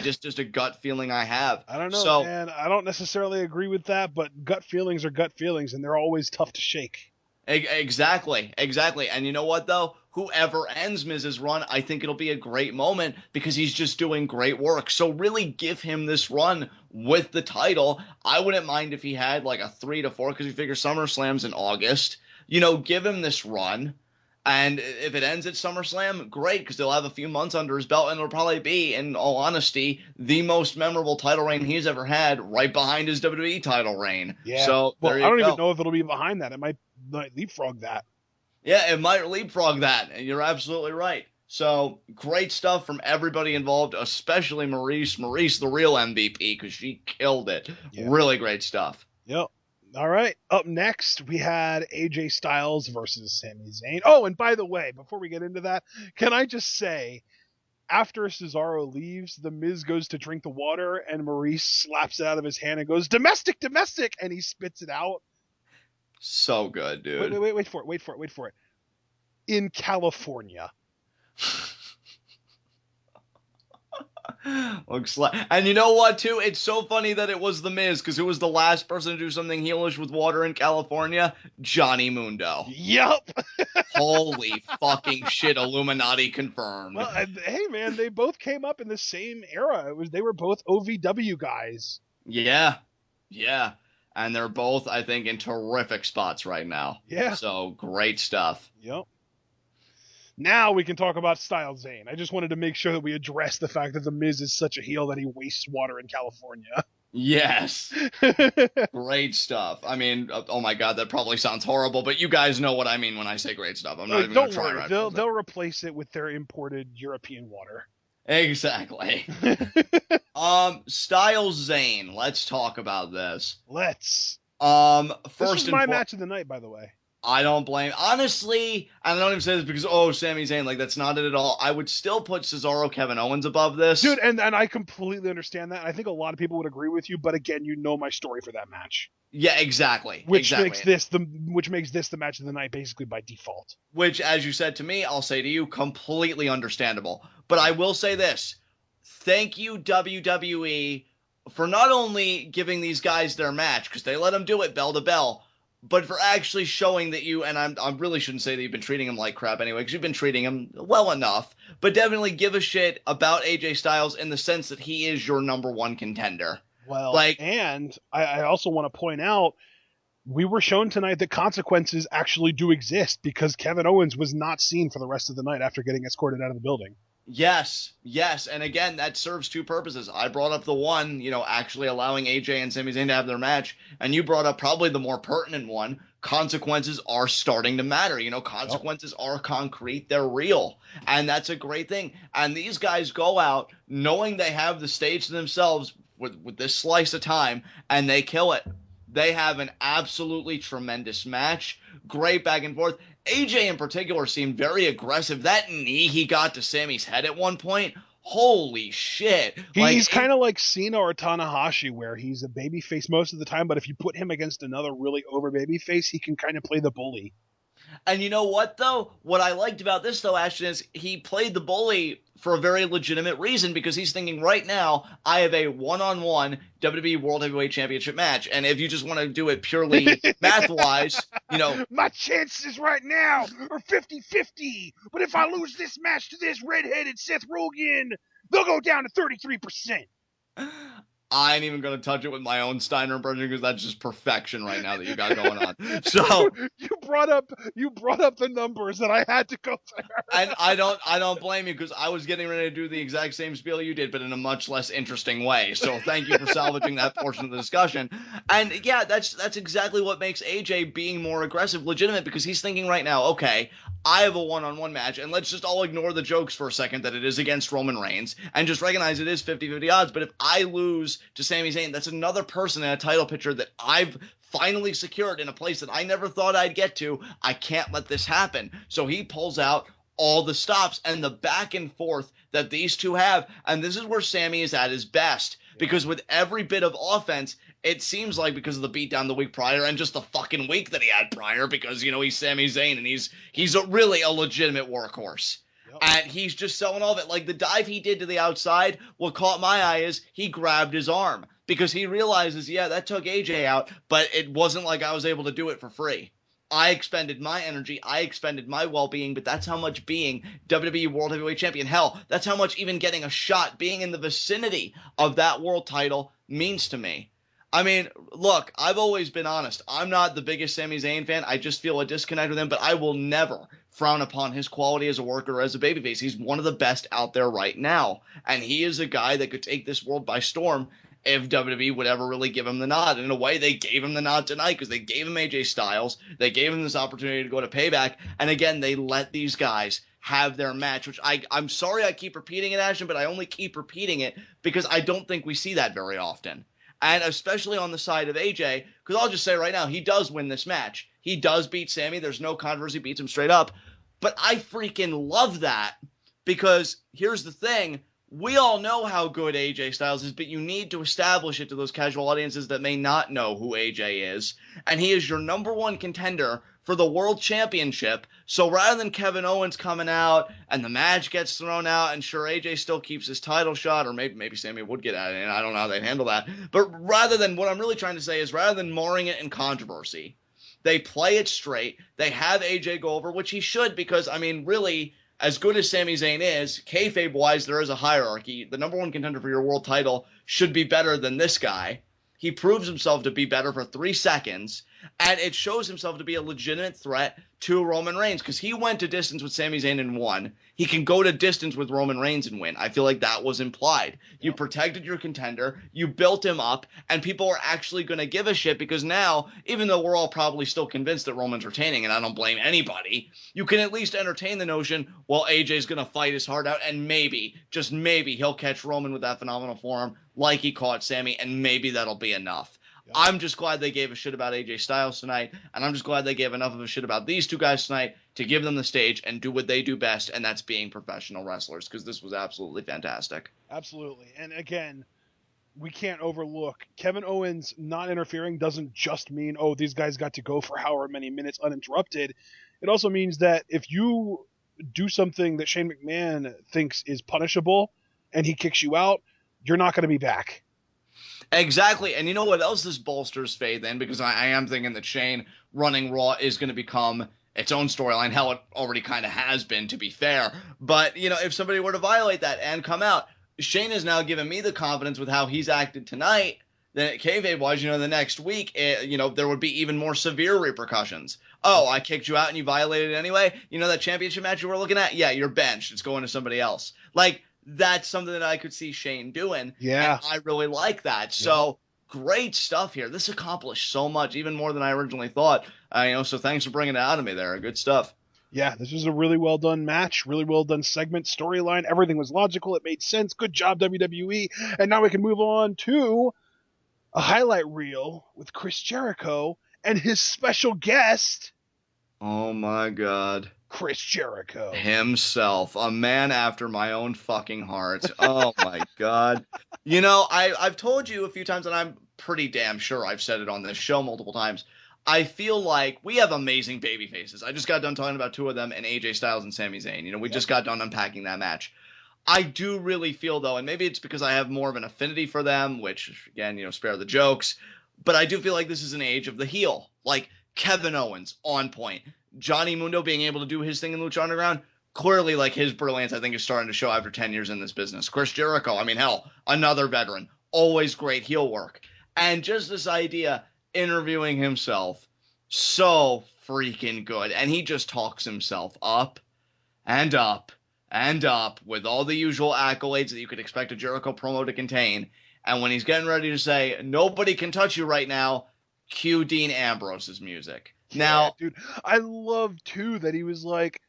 Just a gut feeling I have. I don't know, man. I don't necessarily agree with that, but gut feelings are gut feelings, and they're always tough to shake. Exactly. And you know what, though? Whoever ends Miz's run, I think it'll be a great moment because he's just doing great work. So really give him this run with the title. I wouldn't mind if he had a 3 to 4 because you figure SummerSlam's in August. Give him this run. And if it ends at SummerSlam, great, because they'll have a few months under his belt, and it'll probably be, in all honesty, the most memorable title reign he's ever had, right behind his WWE title reign. Yeah. So I don't even know if it'll be behind that. It might leapfrog that. Yeah, it might leapfrog that, and you're absolutely right. So great stuff from everybody involved, especially Maryse. Maryse, the real MVP, because she killed it. Yeah. Really great stuff. Yep. All right, up next, we had AJ Styles versus Sami Zayn. Oh, and by the way, before we get into that, can I just say, after Cesaro leaves, the Miz goes to drink the water, and Maryse slaps it out of his hand and goes, domestic, and he spits it out. So good, dude. Wait for it. In California. Looks like, and you know what, too? It's so funny that it was the Miz, because who was the last person to do something heelish with water in California? Johnny Mundo. Yup. Holy fucking shit! Illuminati confirmed. Well, hey man, they both came up in the same era. They were both OVW guys. Yeah, and they're both, I think, in terrific spots right now. Yeah. So great stuff. Yep. Now we can talk about Styles Zayn. I just wanted to make sure that we address the fact that the Miz is such a heel that he wastes water in California. Yes. Great stuff. I mean, oh my God, that probably sounds horrible, but you guys know what I mean when I say great stuff. I'm not even going to try. Don't worry. They'll replace it with their imported European water. Exactly. Styles Zayn. Let's talk about this. Let's. First, this is my match of the night, by the way. I don't blame. Honestly, and I don't even say this because, Sami Zayn, that's not it at all. I would still put Cesaro, Kevin Owens above this. Dude, and I completely understand that. I think a lot of people would agree with you, but again, you know my story for that match. Yeah, exactly. Which makes this the match of the night basically by default. Which, as you said to me, I'll say to you, completely understandable. But I will say this. Thank you, WWE, for not only giving these guys their match, because they let them do it bell to bell, but for actually showing that you, and I really shouldn't say that you've been treating him like crap anyway, because you've been treating him well enough, but definitely give a shit about AJ Styles in the sense that he is your number one contender. Well, and I also want to point out, we were shown tonight that consequences actually do exist because Kevin Owens was not seen for the rest of the night after getting escorted out of the building. Yes. And again, that serves two purposes. I brought up the one, actually allowing AJ and Sami Zayn to have their match, and you brought up probably the more pertinent one. Consequences are starting to matter. Consequences are concrete. They're real. And that's a great thing. And these guys go out knowing they have the stage to themselves with this slice of time, and they kill it. They have an absolutely tremendous match. Great back and forth. AJ in particular seemed very aggressive. That knee he got to Sami's head at one point, holy shit. He's kind of like Cena or Tanahashi, where he's a babyface most of the time, but if you put him against another really over babyface, he can kind of play the bully. And you know what, though? What I liked about this, though, Ashton, is he played the bully for a very legitimate reason, because he's thinking right now, I have a one-on-one WWE World Heavyweight Championship match. And if you just want to do it purely math-wise, my chances right now are 50-50. But if I lose this match to this redheaded Seth Rogen, they'll go down to 33%. I ain't even going to touch it with my own Steiner impression, because that's just perfection right now that you got going on. So you brought up the numbers that I had to go there. And I don't blame you, because I was getting ready to do the exact same spiel you did, but in a much less interesting way. So thank you for salvaging that portion of the discussion. And yeah, that's exactly what makes AJ being more aggressive legitimate, because he's thinking right now, okay, I have a one-on-one match, and let's just all ignore the jokes for a second that it is against Roman Reigns, and just recognize it is 50-50 odds. But if I lose to Sami Zayn, that's another person in a title picture that I've finally secured in a place that I never thought I'd get to. I can't let this happen. So he pulls out all the stops and the back and forth that these two have. And this is where Sami is at his best, because with every bit of offense, it seems like, because of the beatdown the week prior and just the fucking week that he had prior, because, he's Sami Zayn and he's really a legitimate workhorse. And he's just selling all of it. Like the dive he did to the outside, what caught my eye is he grabbed his arm, because he realizes, yeah, that took AJ out, but it wasn't like I was able to do it for free. I expended my energy, I expended my well-being, but that's how much being WWE World Heavyweight Champion, hell, that's how much even getting a shot, being in the vicinity of that world title means to me. I mean, look, I've always been honest. I'm not the biggest Sami Zayn fan. I just feel a disconnect with him, but I will never frown upon his quality as a worker or as a babyface. He's one of the best out there right now, and he is a guy that could take this world by storm if WWE would ever really give him the nod. And in a way, they gave him the nod tonight, because they gave him AJ Styles. They gave him this opportunity to go to Payback, and again, they let these guys have their match, which I'm sorry I keep repeating it, Ashton, but I only keep repeating it because I don't think we see that very often. And especially on the side of AJ, because I'll just say right now, he does win this match. He does beat Sami. There's no controversy, beats him straight up. But I freaking love that, because here's the thing. We all know how good AJ Styles is, but you need to establish it to those casual audiences that may not know who AJ is. And he is your number one contender for the World Championship. So rather than Kevin Owens coming out and the match gets thrown out, and sure, AJ still keeps his title shot, or maybe Sami would get at it, and I don't know how they'd handle that. But rather than, what I'm really trying to say is, rather than marring it in controversy, they play it straight. They have AJ go over, which he should, because, I mean, really, as good as Sami Zayn is, kayfabe-wise, there is a hierarchy. The number one contender for your world title should be better than this guy. He proves himself to be better for 3 seconds, and it shows himself to be a legitimate threat to Roman Reigns, because he went to distance with Sami Zayn and won. He can go to distance with Roman Reigns and win. I feel like that was implied. You protected your contender, you built him up, and people are actually going to give a shit, because now, even though we're all probably still convinced that Roman's retaining, and I don't blame anybody, you can at least entertain the notion, well, AJ's going to fight his heart out, and maybe, just maybe, he'll catch Roman with that phenomenal form like he caught Sami, and maybe that'll be enough. I'm just glad they gave a shit about AJ Styles tonight, and I'm just glad they gave enough of a shit about these two guys tonight to give them the stage and do what they do best, and that's being professional wrestlers, because this was absolutely fantastic. Absolutely. And again, we can't overlook Kevin Owens not interfering doesn't just mean, oh, these guys got to go for however many minutes uninterrupted. It also means that if you do something that Shane McMahon thinks is punishable and he kicks you out, you're not going to be back. Exactly. And you know what else this bolsters faith in? Because I am thinking that Shane running Raw is going to become its own storyline. Hell, it already kind of has been, to be fair. But, if somebody were to violate that and come out, Shane has now given me the confidence with how he's acted tonight then kayfabe-wise, the next week, there would be even more severe repercussions. Oh, I kicked you out and you violated it anyway? That championship match you were looking at? Yeah, you're benched. It's going to somebody else. Like, that's something that I could see Shane doing. Yeah. And I really like that. So, great stuff here. This accomplished so much, even more than I originally thought. So thanks for bringing it out of me there. Good stuff. Yeah, this was a really well done match, really well done segment, storyline. Everything was logical. It made sense. Good job, WWE. And now we can move on to a highlight reel with Chris Jericho and his special guest. Oh my God. Chris Jericho. Himself. A man after my own fucking heart. Oh my God. I've told you a few times, and I'm pretty damn sure I've said it on this show multiple times. I feel like we have amazing baby faces. I just got done talking about two of them, and AJ Styles and Sami Zayn. We just got done unpacking that match. I do really feel, though, and maybe it's because I have more of an affinity for them, which, again, spare the jokes, but I do feel like this is an age of the heel. Like, Kevin Owens, on point. Johnny Mundo being able to do his thing in Lucha Underground, clearly, like, his brilliance, I think, is starting to show after 10 years in this business. Chris Jericho, hell, another veteran. Always great heel work. And just this idea, interviewing himself, so freaking good. And he just talks himself up and up and up with all the usual accolades that you could expect a Jericho promo to contain. And when he's getting ready to say, nobody can touch you right now, cue Dean Ambrose's music. Now, dude, I love, too, that he was like,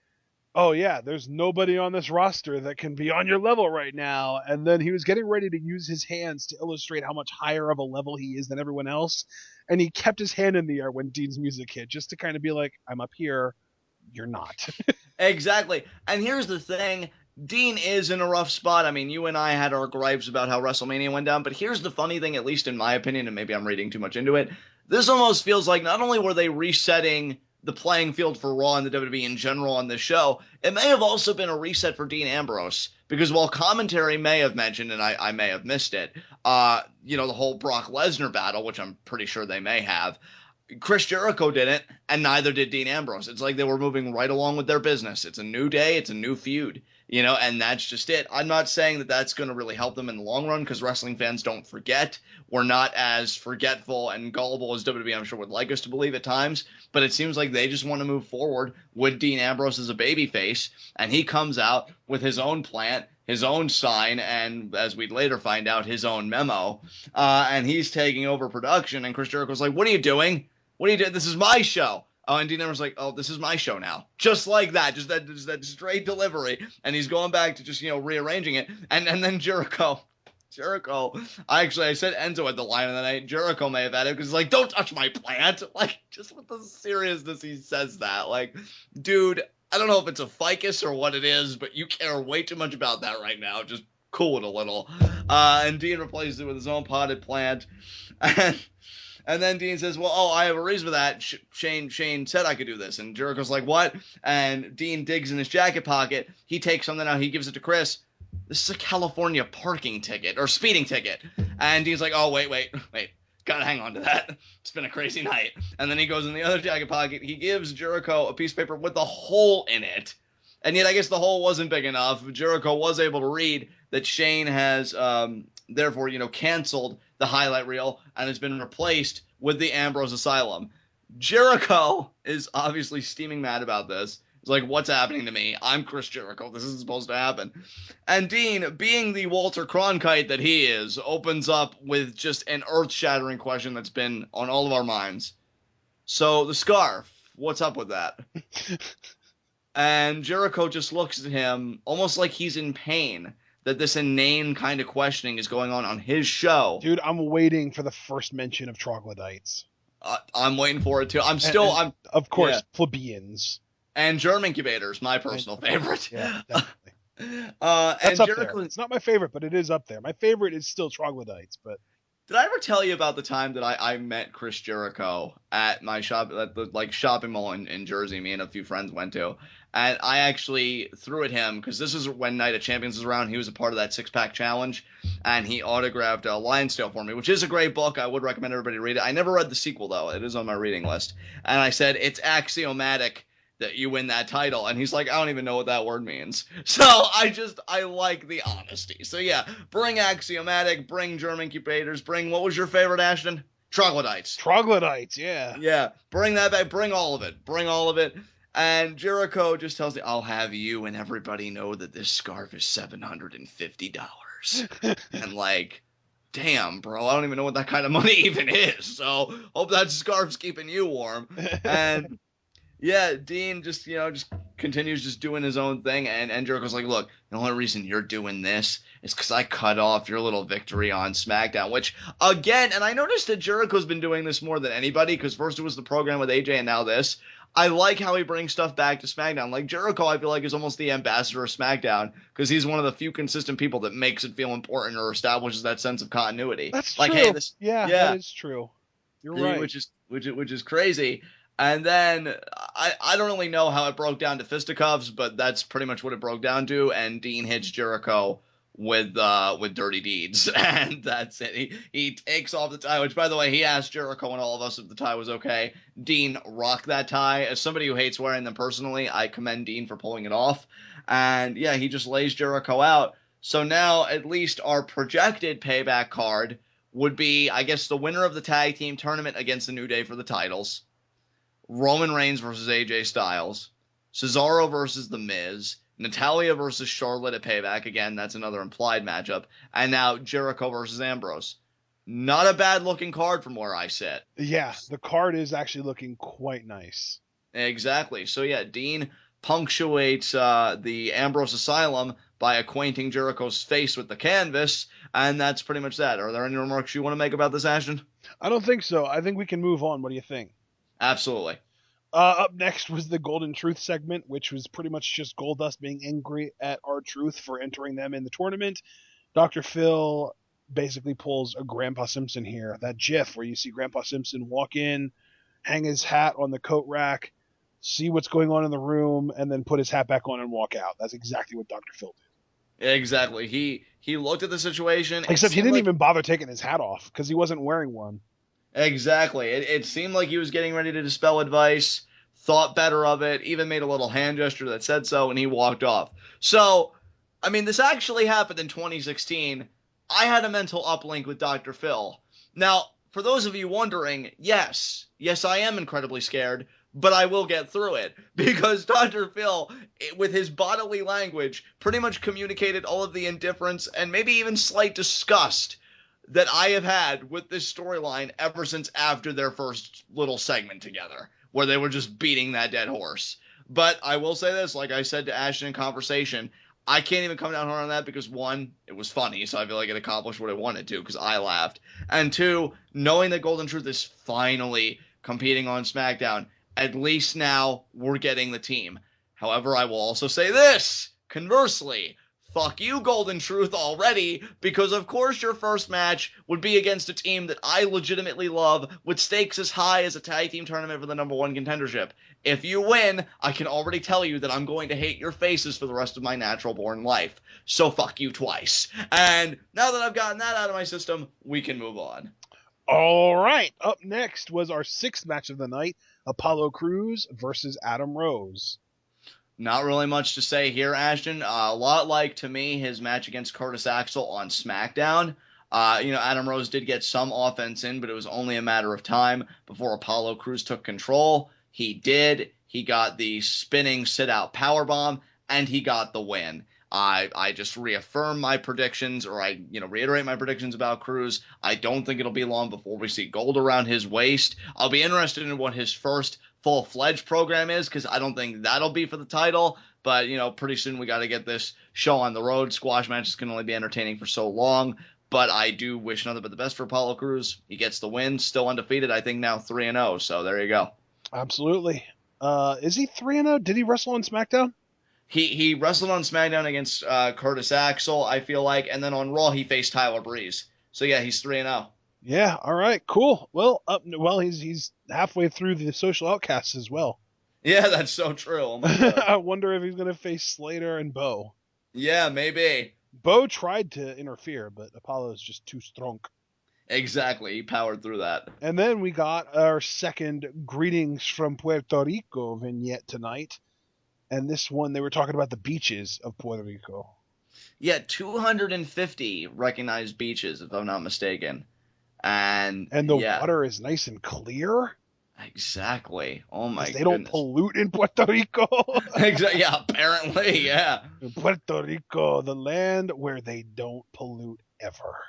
oh, yeah, there's nobody on this roster that can be on your level right now. And then he was getting ready to use his hands to illustrate how much higher of a level he is than everyone else. And he kept his hand in the air when Dean's music hit, just to kind of be like, I'm up here, you're not. Exactly. And here's the thing. Dean is in a rough spot. You and I had our gripes about how WrestleMania went down, but here's the funny thing, at least in my opinion, and maybe I'm reading too much into it. This almost feels like not only were they resetting the playing field for Raw and the WWE in general on this show, it may have also been a reset for Dean Ambrose. Because while commentary may have mentioned, and I may have missed it, the whole Brock Lesnar battle, which I'm pretty sure they may have, Chris Jericho didn't, and neither did Dean Ambrose. It's like they were moving right along with their business. It's a new day. It's a new feud. And that's just it. I'm not saying that that's going to really help them in the long run, because wrestling fans don't forget. We're not as forgetful and gullible as WWE, I'm sure, would like us to believe at times. But it seems like they just want to move forward with Dean Ambrose as a babyface. And he comes out with his own plant, his own sign, and as we'd later find out, his own memo. And he's taking over production. And Chris Jericho's like, what are you doing? What are you doing? This is my show. Oh, and Dean Ambrose was like, oh, this is my show now. Just like that. Just that straight delivery. And he's going back to just, rearranging it. And then Jericho, I said Enzo had the line of the night. Jericho may have had it because he's like, don't touch my plant. Like, just with the seriousness he says that. Like, dude, I don't know if it's a ficus or what it is, but you care way too much about that right now. Just cool it a little. And Dean replaces it with his own potted plant. And then Dean says, well, I have a reason for that. Shane said I could do this. And Jericho's like, what? And Dean digs in his jacket pocket. He takes something out. He gives it to Chris. This is a California parking ticket or speeding ticket. And Dean's like, oh, wait. Gotta hang on to that. It's been a crazy night. And then he goes in the other jacket pocket. He gives Jericho a piece of paper with a hole in it. And yet I guess the hole wasn't big enough. Jericho was able to read that Shane has, therefore, canceled the highlight reel and has been replaced with the Ambrose Asylum. Jericho is obviously steaming mad about this. He's like, what's happening to me? I'm Chris Jericho. This isn't supposed to happen. And Dean, being the Walter Cronkite that he is, opens up with just an earth-shattering question that's been on all of our minds. So, the scarf, what's up with that? And Jericho just looks at him almost like he's in pain that this inane kind of questioning is going on his show. Dude, I'm waiting for the first mention of troglodytes. I'm waiting for it too. Of course, plebeians. And germ incubators, my personal favorite. Yeah, definitely. That's and up Jericho, there. It's not my favorite, but it is up there. My favorite is still troglodytes, but... Did I ever tell you about the time that I met Chris Jericho at my shop, at the shopping mall in Jersey? Me and a few friends went to, and I actually threw at him because this was when Night of Champions was around. He was a part of that 6-pack challenge, and he autographed Lion's Tale for me, which is a great book. I would recommend everybody read it. I never read the sequel though; it is on my reading list. And I said it's axiomatic that you win that title. And he's like, I don't even know what that word means. So I like the honesty. So yeah, bring Axiomatic, bring German incubators, bring, what was your favorite, Ashton? Troglodytes. Troglodytes, yeah. Yeah, bring that back. Bring all of it. Bring all of it. And Jericho just tells me, I'll have you and everybody know that this scarf is $750. And like, damn, bro, I don't even know what that kind of money even is. So hope that scarf's keeping you warm. And yeah, Dean just continues just doing his own thing. And Jericho's like, look, the only reason you're doing this is because I cut off your little victory on SmackDown, which, again, and I noticed that Jericho's been doing this more than anybody, because first it was the program with AJ and now this. I like how he brings stuff back to SmackDown. Like, Jericho, I feel like, is almost the ambassador of SmackDown, because he's one of the few consistent people that makes it feel important or establishes that sense of continuity. That's like, true. Hey, that is true. You're right. Which is crazy. And then I don't really know how it broke down to fisticuffs, but that's pretty much what it broke down to. And Dean hits Jericho with dirty deeds, and that's it. He takes off the tie, which, by the way, he asked Jericho and all of us if the tie was okay. Dean rocked that tie. As somebody who hates wearing them personally, I commend Dean for pulling it off. And yeah, he just lays Jericho out. So now at least our projected payback card would be, I guess, the winner of the tag team tournament against the New Day for the titles, Roman Reigns versus AJ Styles, Cesaro versus The Miz, Natalya versus Charlotte at Payback. Again, that's another implied matchup. And now Jericho versus Ambrose. Not a bad looking card from where I sit. Yeah, the card is actually looking quite nice. Exactly. So yeah, Dean punctuates the Ambrose Asylum by acquainting Jericho's face with the canvas, and that's pretty much that. Are there any remarks you want to make about this, Ashton? I don't think so. I think we can move on. What do you think? Absolutely. Up next was the Golden Truth segment, which was pretty much just Goldust being angry at R-Truth for entering them in the tournament. Dr. Phil basically pulls a Grandpa Simpson here. That gif where you see Grandpa Simpson walk in, hang his hat on the coat rack, see what's going on in the room, and then put his hat back on and walk out. That's exactly what Dr. Phil did. Exactly. He looked at the situation. Except he didn't even bother taking his hat off because he wasn't wearing one. Exactly. It seemed like he was getting ready to dispel advice, thought better of it, even made a little hand gesture that said so, and he walked off. So, I mean, this actually happened in 2016. I had a mental uplink with Dr. Phil. Now, for those of you wondering, yes, I am incredibly scared, but I will get through it, because Dr. Phil, with his bodily language, pretty much communicated all of the indifference and maybe even slight disgust that I have had with this storyline ever since after their first little segment together, where they were just beating that dead horse. But I will say this, like I said to Ashton in conversation, I can't even come down hard on that because, one, it was funny, so I feel like it accomplished what it wanted to because I laughed. And two, knowing that Golden Truth is finally competing on SmackDown, at least now we're getting the team. However, I will also say this, conversely, fuck you, Golden Truth, already, because of course your first match would be against a team that I legitimately love with stakes as high as a tag team tournament for the #1 contendership. If you win, I can already tell you that I'm going to hate your faces for the rest of my natural-born life. So fuck you twice. And now that I've gotten that out of my system, we can move on. All right. Up next was our 6th match of the night, Apollo Crews versus Adam Rose. Not really much to say here, Ashton. A lot like, to me, his match against Curtis Axel on SmackDown. Adam Rose did get some offense in, but it was only a matter of time before Apollo Crews took control. He did. He got the spinning sit-out powerbomb, and he got the win. I just reaffirm my predictions, or I reiterate my predictions about Crews. I don't think it'll be long before we see gold around his waist. I'll be interested in what his first full-fledged program is, because I don't think that'll be for the title. But, pretty soon we got to get this show on the road. Squash matches can only be entertaining for so long. But I do wish nothing but the best for Apollo Crews. He gets the win, still undefeated. I think now 3-0. So there you go. Absolutely. Is he 3-0? Did he wrestle on SmackDown? He wrestled on SmackDown against Curtis Axel, I feel like, and then on Raw he faced Tyler Breeze. So yeah, he's 3-0. Yeah, all right, cool. Well, he's halfway through the Social Outcasts as well. Yeah, that's so true. Oh my God. I wonder if he's going to face Slater and Bo. Yeah, maybe. Bo tried to interfere, but Apollo's just too strong. Exactly. He powered through that. And then we got our second Greetings from Puerto Rico vignette tonight. And this one, they were talking about the beaches of Puerto Rico. Yeah, 250 recognized beaches, if I'm not mistaken. And the water is nice and clear. Exactly. Oh my goodness. They don't pollute in Puerto Rico. Exactly. Yeah, apparently, yeah. In Puerto Rico, the land where they don't pollute ever.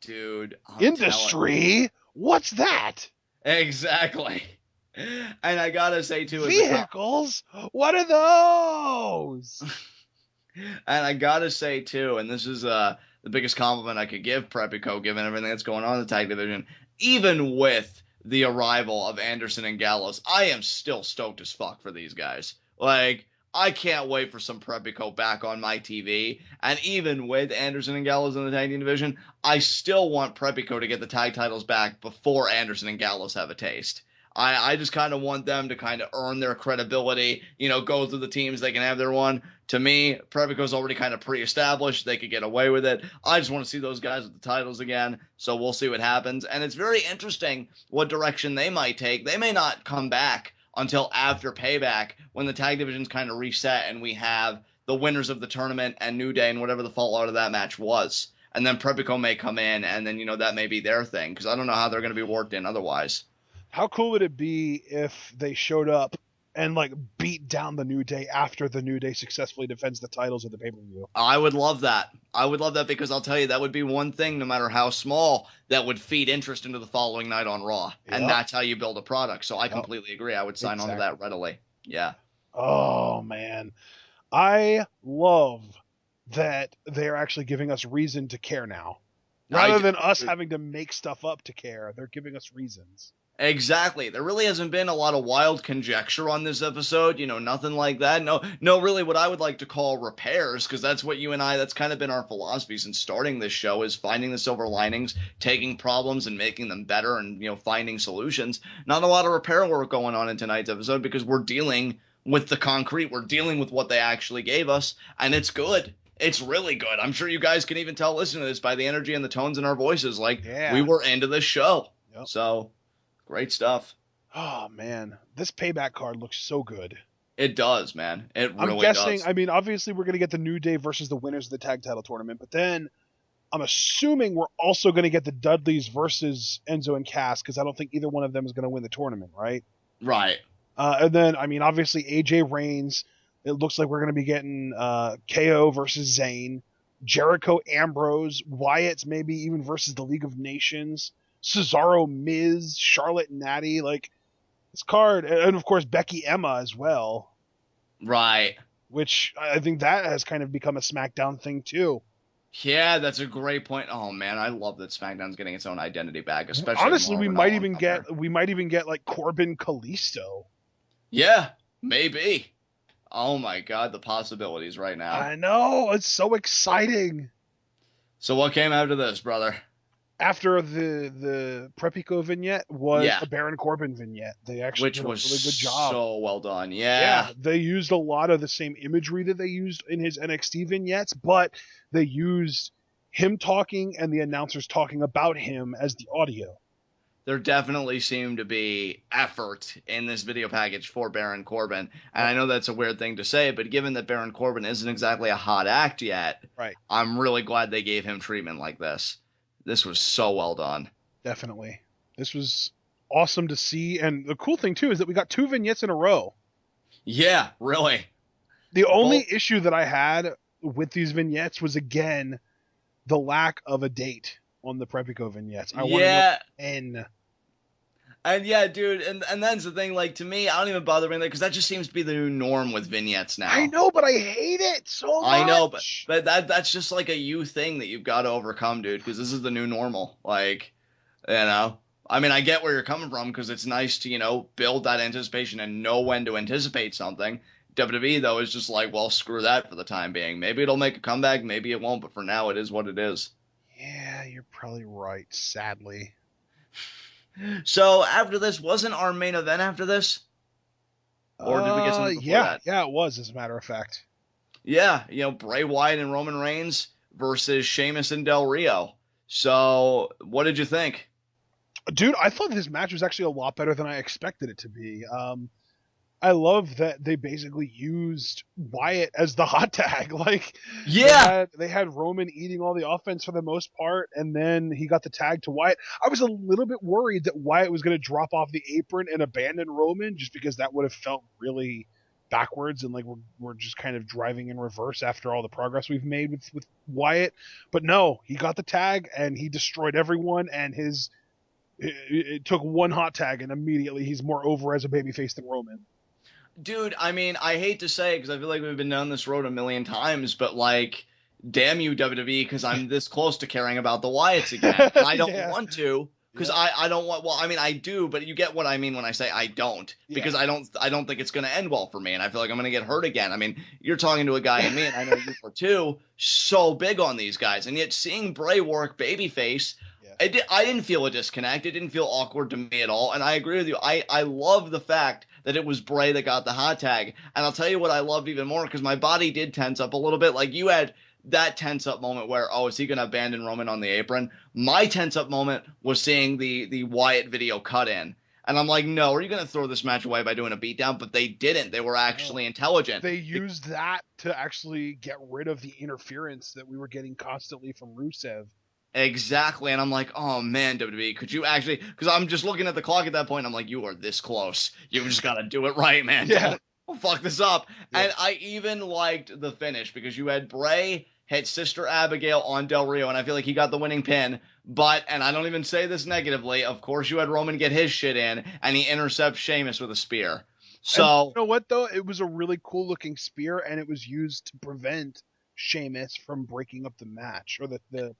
Dude. Industry? What's that? Exactly. And I gotta say, too... Vehicles? What are those? And I gotta say, too, and this is the biggest compliment I could give Prepico, given everything that's going on in the tag division, even with the arrival of Anderson and Gallows, I am still stoked as fuck for these guys. Like, I can't wait for some Prepico back on my TV. And even with Anderson and Gallows in the tag team division, I still want Prepico to get the tag titles back before Anderson and Gallows have a taste. I just kind of want them to kind of earn their credibility, go through the teams, they can have their one. To me, Prepico's already kind of pre-established. They could get away with it. I just want to see those guys with the titles again, so we'll see what happens. And it's very interesting what direction they might take. They may not come back until after Payback, when the tag division's kind of reset and we have the winners of the tournament and New Day and whatever the fallout of that match was. And then Prepico may come in, and then, that may be their thing, because I don't know how they're going to be worked in otherwise. How cool would it be if they showed up and beat down the New Day after the New Day successfully defends the titles of the pay-per-view? I would love that. I would love that, because I'll tell you, that would be one thing, no matter how small, that would feed interest into the following night on Raw. Yep. And that's how you build a product. So I completely agree. I would sign on to that readily. Yeah. Oh, man. I love that they're actually giving us reason to care now. Rather than us having to make stuff up to care, they're giving us reasons. Exactly. There really hasn't been a lot of wild conjecture on this episode, nothing like that. No, really what I would like to call repairs, because that's what you and I, that's kind of been our philosophy since starting this show, is finding the silver linings, taking problems and making them better, and, finding solutions. Not a lot of repair work going on in tonight's episode, because we're dealing with the concrete. We're dealing with what they actually gave us, and it's good. It's really good. I'm sure you guys can even tell listening to this by the energy and the tones in our voices. We were into this show. Yep. So... great stuff. Oh, man. This Payback card looks so good. It does, man. It really does. I'm guessing, obviously we're going to get the New Day versus the winners of the tag title tournament, but then I'm assuming we're also going to get the Dudleys versus Enzo and Cass, because I don't think either one of them is going to win the tournament, right? Right. And then, obviously AJ Reigns. It looks like we're going to be getting KO versus Zayn, Jericho, Ambrose, Wyatt's maybe even versus the League of Nations, Cesaro, Miz, Charlotte, Natty, this card, and of course Becky, Emma as well. Right. Which I think that has kind of become a SmackDown thing too. Yeah, that's a great point. Oh man, I love that SmackDown's getting its own identity back, especially. Honestly, we might even get Corbin Kalisto. Yeah, maybe. Oh my God, the possibilities right now. I know, it's so exciting. So what came after this, brother? After the Prepico vignette was a Baron Corbin vignette. They actually did a really good job. So well done. Yeah, they used a lot of the same imagery that they used in his NXT vignettes, but they used him talking and the announcers talking about him as the audio. There definitely seemed to be effort in this video package for Baron Corbin. And I know that's a weird thing to say, but given that Baron Corbin isn't exactly a hot act yet, right, I'm really glad they gave him treatment like this. This was so well done. Definitely. This was awesome to see. And the cool thing, too, is that we got 2 vignettes in a row. Yeah, really. The only issue that I had with these vignettes was, again, the lack of a date on the Prepico vignettes. I want to know N. And yeah, dude, and that's the thing, to me, I don't even bother being there, because that just seems to be the new norm with vignettes now. I know, but I hate it so much. I know, but that's just a you thing that you've got to overcome, dude, because this is the new normal. I get where you're coming from, because it's nice to, build that anticipation and know when to anticipate something. WWE, though, is just well, screw that for the time being. Maybe it'll make a comeback, maybe it won't, but for now, it is what it is. Yeah, you're probably right, sadly. So after this, wasn't our main event after this? Or did we get something before that? Yeah, it was, as a matter of fact. Yeah, Bray Wyatt and Roman Reigns versus Sheamus and Del Rio. So, what did you think? Dude, I thought this match was actually a lot better than I expected it to be. I love that they basically used Wyatt as the hot tag. Like, Yeah. they had Roman eating all the offense for the most part, and then he got the tag to Wyatt. I was a little bit worried that Wyatt was going to drop off the apron and abandon Roman, just because that would have felt really backwards, and like we're just kind of driving in reverse after all the progress we've made with Wyatt. But no, he got the tag and he destroyed everyone, and it took one hot tag and immediately he's more over as a babyface than Roman. Dude, I mean, I hate to say it because I feel like we've been down this road a million times, but like, damn you, WWE, because I'm this close to caring about the Wyatts again. And I don't want to, because I don't want, well, I mean, I do, but you get what I mean when I say I don't, because I don't think it's going to end well for me, and I feel like I'm going to get hurt again. I mean, you're talking to a guy in me, and I know you are too, so big on these guys, and yet seeing Bray work babyface, I didn't feel a disconnect. It didn't feel awkward to me at all. And I agree with you. I love the fact that it was Bray that got the hot tag. And I'll tell you what I loved even more, because my body did tense up a little bit. Like, you had that tense up moment where, oh, is he going to abandon Roman on the apron? My tense up moment was seeing the Wyatt video cut in. And I'm like, no, are you going to throw this match away by doing a beatdown? But they didn't. They were actually intelligent. They used that to actually get rid of the interference that we were getting constantly from Rusev. Exactly, and I'm like, oh man, WWE, could you actually, because I'm just looking at the clock at that point, I'm like, you are this close. You just got to do it right, man. Yeah. Don't fuck this up. Yeah. And I even liked the finish, because you had Bray hit Sister Abigail on Del Rio, and I feel like he got the winning pin, but, and I don't even say this negatively, of course you had Roman get his shit in, and he intercepts Sheamus with a spear. So, and you know what, though? It was a really cool looking spear, and it was used to prevent Sheamus from breaking up the match, or the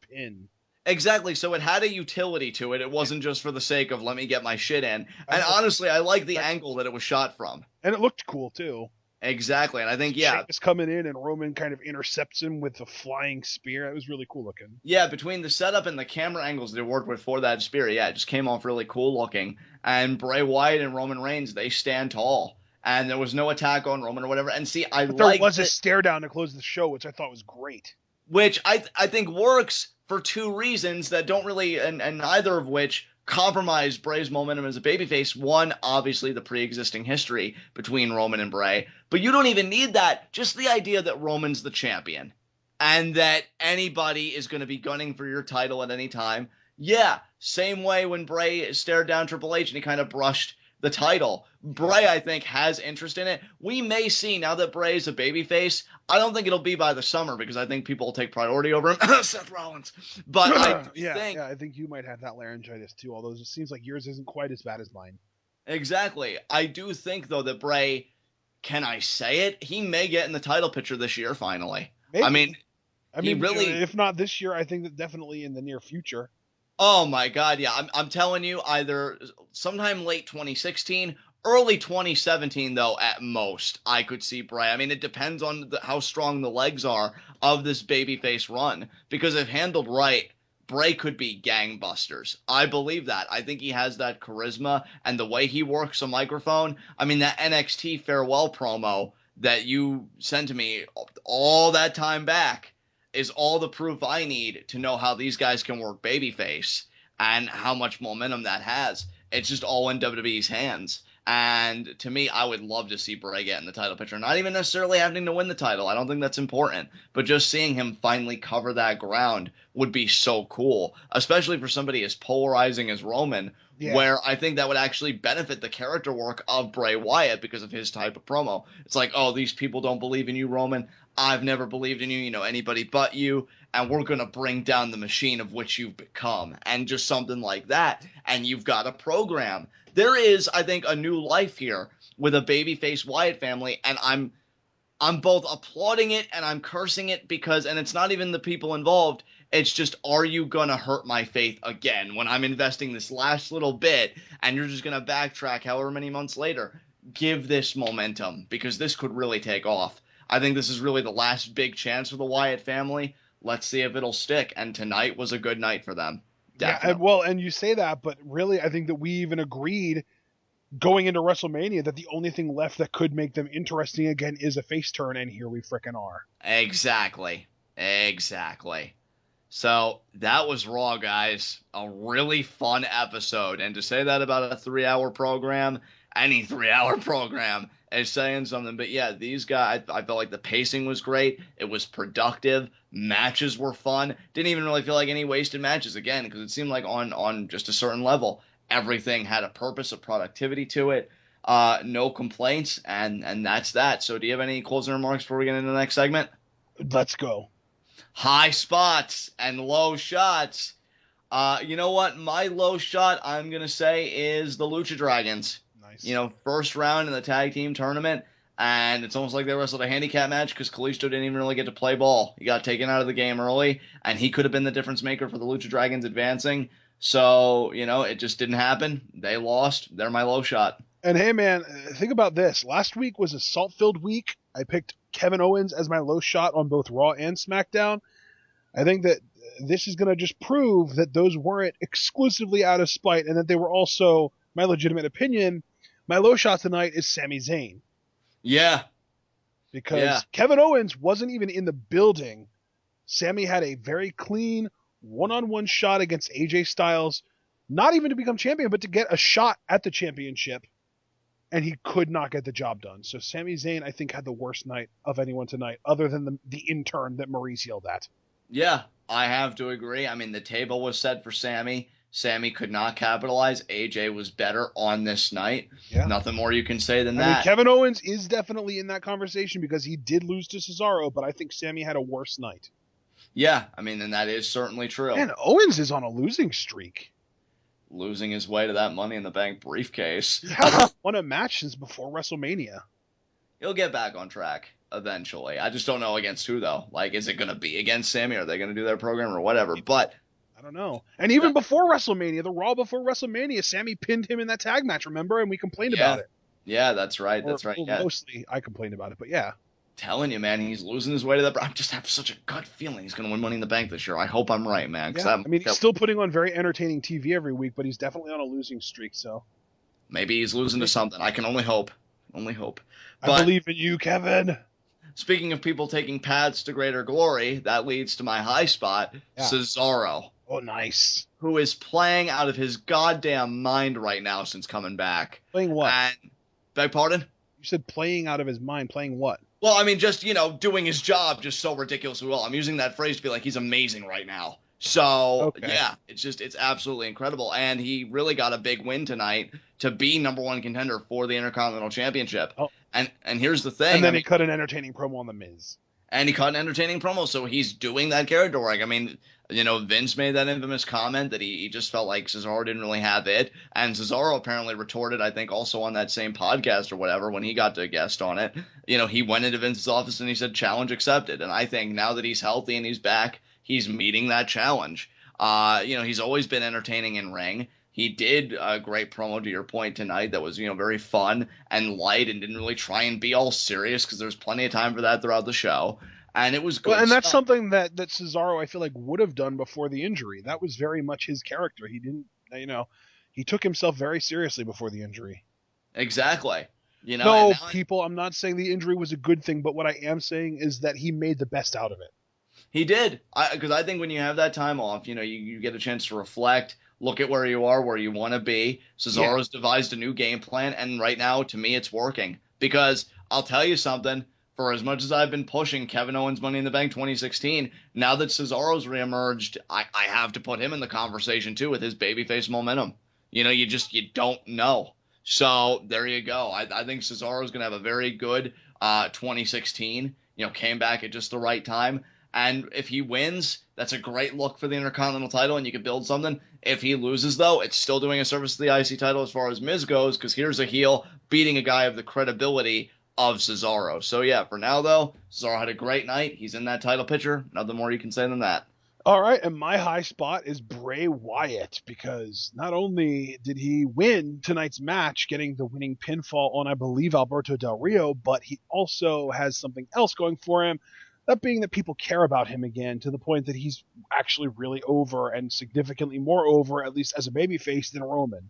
pin. Exactly, so it had a utility to it. It wasn't just for the sake of let me get my shit in. And honestly, I like the angle that it was shot from. And it looked cool, too. Exactly, and I think, yeah. Sheamus coming in and Roman kind of intercepts him with a flying spear. It was really cool looking. Yeah, between the setup and the camera angles they worked with for that spear, yeah, it just came off really cool looking. And Bray Wyatt and Roman Reigns, they stand tall. And there was no attack on Roman or whatever. And see, but there was a stare down to close the show, which I thought was great. Which I think works for two reasons that don't really, and neither of which compromise Bray's momentum as a babyface. One, obviously the pre-existing history between Roman and Bray, but you don't even need that. Just the idea that Roman's the champion and that anybody is going to be gunning for your title at any time. Yeah, same way when Bray stared down Triple H and he kind of brushed the title. Bray, I think, has interest in it. We may see, now that Bray is a babyface, I don't think it'll be by the summer, because I think people will take priority over him. Seth Rollins. But I think... I think you might have that laryngitis too, although it seems like yours isn't quite as bad as mine. Exactly. I do think, though, that Bray, can I say it? He may get in the title picture this year, finally. Maybe. I mean, really, if not this year, I think that definitely in the near future. Oh my God, yeah. I'm telling you, either sometime late 2016, early 2017, though, at most, I could see Bray. I mean, it depends on how strong the legs are of this babyface run, because if handled right, Bray could be gangbusters. I believe that. I think he has that charisma, and the way he works a microphone. I mean, that NXT farewell promo that you sent to me all that time back is all the proof I need to know how these guys can work babyface and how much momentum that has. It's just all in WWE's hands. And to me, I would love to see Bray get in the title picture. Not even necessarily having to win the title. I don't think that's important. But just seeing him finally cover that ground would be so cool. Especially for somebody as polarizing as Roman, where I think that would actually benefit the character work of Bray Wyatt because of his type of promo. It's like, oh, these people don't believe in you, Roman. I've never believed in you, anybody but you, and we're going to bring down the machine of which you've become, and just something like that, and you've got a program. There is, I think, a new life here with a babyface Wyatt family, and I'm both applauding it and I'm cursing it because, and it's not even the people involved, it's just, are you going to hurt my faith again when I'm investing this last little bit, and you're just going to backtrack however many months later? Give this momentum, because this could really take off. I think this is really the last big chance for the Wyatt family. Let's see if it'll stick. And tonight was a good night for them. Definitely. Yeah, and you say that, but really, I think that we even agreed going into WrestleMania that the only thing left that could make them interesting again is a face turn, and here we frickin' are. Exactly. So that was Raw, guys. A really fun episode. And to say that about a 3-hour program, any 3-hour program, is saying something. But yeah, these guys, I felt like the pacing was great. It was productive. Matches were fun. Didn't even really feel like any wasted matches again, because it seemed like on just a certain level, everything had a purpose, a productivity to it. No complaints, and that's that. So do you have any closing remarks before we get into the next segment? Let's go. High spots and low shots. You know what? My low shot, I'm going to say, is the Lucha Dragons. Nice. You know, first round in the tag team tournament, and it's almost like they wrestled a handicap match because Kalisto didn't even really get to play ball. He got taken out of the game early, and he could have been the difference maker for the Lucha Dragons advancing. So, you know, it just didn't happen. They lost. They're my low shot. And hey, man, think about this. Last week was a salt-filled week. I picked Kevin Owens as my low shot on both Raw and SmackDown. I think that this is going to just prove that those weren't exclusively out of spite and that they were also, my legitimate opinion, my low shot tonight is Sami Zayn. Yeah. Because Kevin Owens wasn't even in the building. Sami had a very clean one-on-one shot against AJ Styles, not even to become champion, but to get a shot at the championship. And he could not get the job done. So Sami Zayn, I think, had the worst night of anyone tonight, other than the intern that Maryse yelled at. Yeah, I have to agree. I mean, the table was set for Sami. Sami could not capitalize. AJ was better on this night. Yeah. Nothing more you can say than I that. mean, Kevin Owens is definitely in that conversation because he did lose to Cesaro, but I think Sami had a worse night. Yeah, I mean, and that is certainly true. And Owens is on a losing streak. Losing his way to that Money in the Bank briefcase. He hasn't won a match since before WrestleMania. He'll get back on track eventually. I just don't know against who, though. Like, is it going to be against Sami? Are they going to do their program or whatever? But I don't know. And even before WrestleMania, the Raw before WrestleMania, Sami pinned him in that tag match, remember? And we complained about it. Yeah, that's right. That's right. Well, mostly I complained about it, but yeah. Telling you, man, he's losing his way to that. I just have such a gut feeling he's going to win Money in the Bank this year. I hope I'm right, man. Yeah. I mean, he's still putting on very entertaining TV every week, but he's definitely on a losing streak, so. Maybe he's losing to something. I can only hope. Only hope. But, I believe in you, Kevin. Speaking of people taking paths to greater glory, that leads to my high spot, Cesaro. Oh, nice. Who is playing out of his goddamn mind right now since coming back. Playing what? Beg pardon? You said playing out of his mind. Playing what? Well, I mean, just, you know, doing his job just so ridiculously well. I'm using that phrase to be like, he's amazing right now. So, yeah, it's absolutely incredible. And he really got a big win tonight to be number one contender for the Intercontinental Championship. Oh. And here's the thing. And then he cut an entertaining promo on The Miz. And he cut an entertaining promo, so he's doing that character work. I mean, you know, Vince made that infamous comment that he just felt like Cesaro didn't really have it. And Cesaro apparently retorted, I think, also on that same podcast or whatever, when he got to guest on it. You know, he went into Vince's office and he said, challenge accepted. And I think now that he's healthy and he's back, he's meeting that challenge. You know, he's always been entertaining in ring. He did a great promo, to your point, tonight that was, you know, very fun and light and didn't really try and be all serious because there's plenty of time for that throughout the show. And it was good. Well, and that's something that Cesaro, I feel like, would have done before the injury. That was very much his character. He didn't, you know, he took himself very seriously before the injury. Exactly. You know, no, people, I'm not saying the injury was a good thing, but what I am saying is that he made the best out of it. He did. Because I think when you have that time off, you know, you get a chance to reflect, look at where you are, where you want to be. Cesaro's devised a new game plan, and right now, to me, it's working. Because I'll tell you something, for as much as I've been pushing Kevin Owens Money in the Bank 2016, now that Cesaro's reemerged, I have to put him in the conversation, too, with his babyface momentum. You know, you don't know. So, there you go. I think Cesaro's going to have a very good 2016. You know, came back at just the right time. And if he wins, that's a great look for the Intercontinental title, and you can build something. If he loses, though, it's still doing a service to the IC title as far as Miz goes, because here's a heel beating a guy of the credibility of Cesaro. So, yeah, for now, though, Cesaro had a great night. He's in that title picture. Nothing more you can say than that. All right, and my high spot is Bray Wyatt, because not only did he win tonight's match, getting the winning pinfall on, I believe, Alberto Del Rio, but he also has something else going for him. That being that people care about him again, to the point that he's actually really over, and significantly more over, at least as a babyface, than Roman.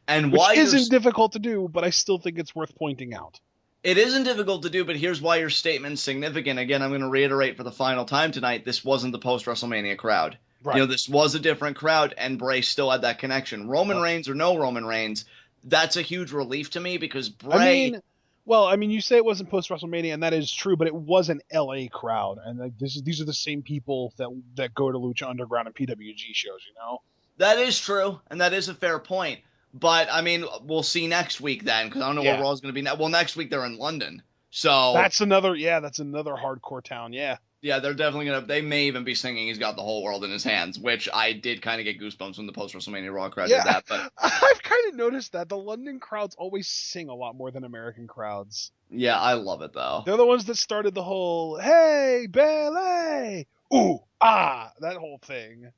And which isn't difficult to do, but I still think it's worth pointing out. It isn't difficult to do, but here's why your statement's significant. Again, I'm going to reiterate for the final time tonight, this wasn't the post-WrestleMania crowd. Right. You know, this was a different crowd, and Bray still had that connection. Roman Reigns or no Roman Reigns, that's a huge relief to me because Bray... you say it wasn't post-WrestleMania, and that is true, but it was an LA crowd, and like, these are the same people that go to Lucha Underground and PWG shows, you know? That is true, and that is a fair point. But, I mean, we'll see next week then, because I don't know where Raw's going to be. Well, next week they're in London. So that's another hardcore town, yeah. Yeah, they're definitely going to... They may even be singing He's Got the Whole World in His Hands, which I did kind of get goosebumps when the post-WrestleMania Raw crowd did that. But I've kind of noticed that. The London crowds always sing a lot more than American crowds. Yeah, I love it, though. They're the ones that started the whole, hey, ballet, ooh, ah, that whole thing.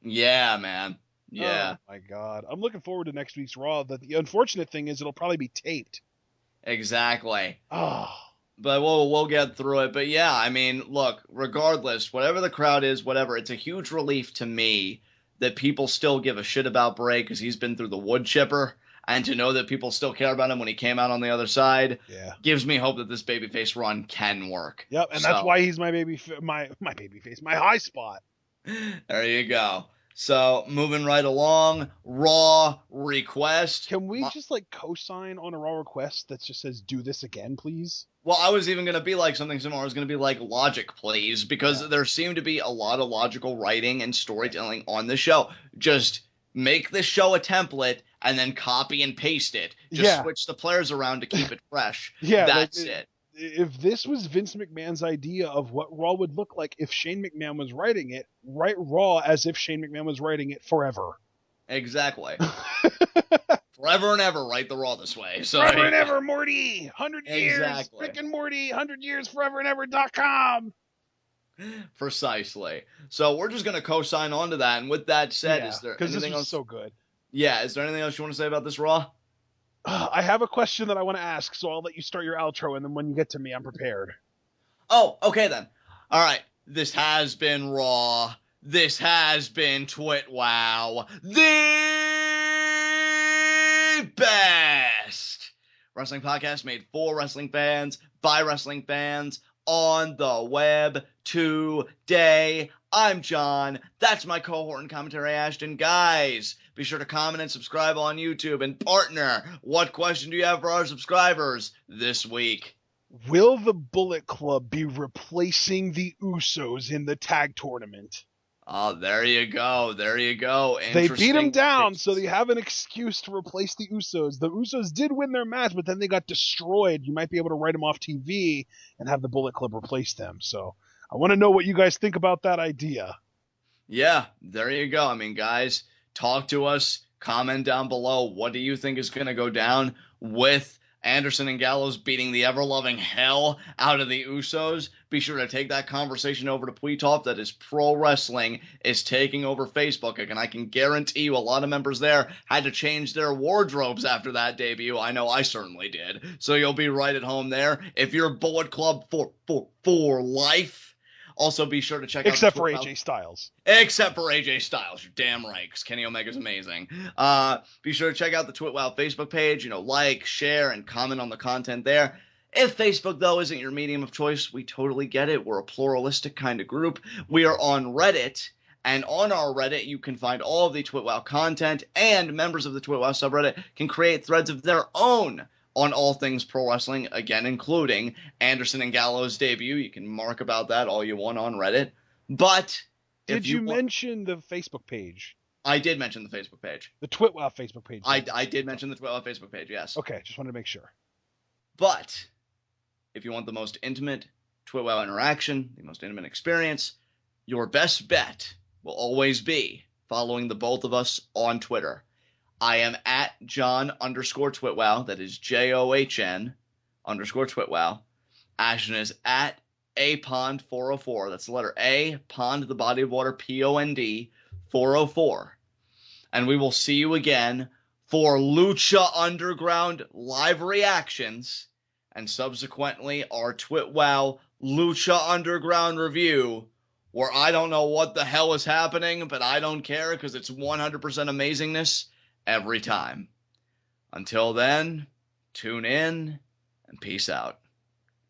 Yeah, man. Yeah. Oh, my God. I'm looking forward to next week's Raw. The unfortunate thing is it'll probably be taped. Exactly. Oh. But we'll get through it. But yeah, I mean, look, regardless, whatever the crowd is, whatever, it's a huge relief to me that people still give a shit about Bray because he's been through the wood chipper. And to know that people still care about him when he came out on the other side gives me hope that this babyface run can work. Yep, and that's why he's my babyface, my high spot. There you go. So, moving right along, Raw request. Can we just, like, co-sign on a Raw request that just says, do this again, please? Well, I was even going to be like something similar. I was going to be like, logic, please, because there seemed to be a lot of logical writing and storytelling on the show. Just make this show a template and then copy and paste it. Just switch the players around to keep it fresh. That's it. If this was Vince McMahon's idea of what Raw would look like if Shane McMahon was writing it, write Raw as if Shane McMahon was writing it forever. Exactly. Forever and ever write the Raw this way. So, forever and ever, Morty! 100 years! Exactly. Rick and Morty! 100 years, foreverandever.com! Precisely. So we're just going to co-sign on to that. And with that said, is there anything else? So good. Yeah, is there anything else you want to say about this Raw? I have a question that I want to ask, so I'll let you start your outro, and then when you get to me, I'm prepared. Oh, okay then. All right. This has been Raw. This has been TWitWoW. The best wrestling podcast made for wrestling fans, by wrestling fans, on the web today. I'm John. That's my cohort and commentary, Ashton. Guys, be sure to comment and subscribe on YouTube. And partner, what question do you have for our subscribers this week? Will the Bullet Club be replacing the Usos in the tag tournament? Oh, there you go. There you go. They beat them down, so they have an excuse to replace the Usos. The Usos did win their match, but then they got destroyed. You might be able to write them off TV and have the Bullet Club replace them. So I want to know what you guys think about that idea. Yeah, there you go. I mean, guys, talk to us. Comment down below. What do you think is going to go down with Anderson and Gallows beating the ever-loving hell out of the Usos? Be sure to take that conversation over to Tweetop. That is Pro Wrestling is taking over Facebook. And I can guarantee you a lot of members there had to change their wardrobes after that debut. I know I certainly did. So you'll be right at home there. If you're Bullet Club for life, also be sure to check out... Except for AJ Styles. Except for AJ Styles. You're damn right, because Kenny Omega's amazing. Be sure to check out the TWitWoW Facebook page. Like, share, and comment on the content there. If Facebook, though, isn't your medium of choice, we totally get it. We're a pluralistic kind of group. We are on Reddit, and on our Reddit, you can find all of the TWitWoW content, and members of the TWitWoW subreddit can create threads of their own on all things pro wrestling, again, including Anderson and Gallows' debut. You can mark about that all you want on Reddit. But did you mention the Facebook page? I did mention the Facebook page. The TWitWoW Facebook page. I did mention the TWitWoW Facebook page, yes. Okay, just wanted to make sure. But if you want the most intimate TWitWoW interaction, the most intimate experience, your best bet will always be following the both of us on Twitter. I am at John_TWitWoW. That is JOHN_TWitWoW. Ashton is at APond404. That's the letter A, pond, the body of water, POND, 404. And we will see you again for Lucha Underground live reactions and subsequently our TWitWoW Lucha Underground review, where I don't know what the hell is happening, but I don't care because it's 100% amazingness every time. Until then, tune in and peace out.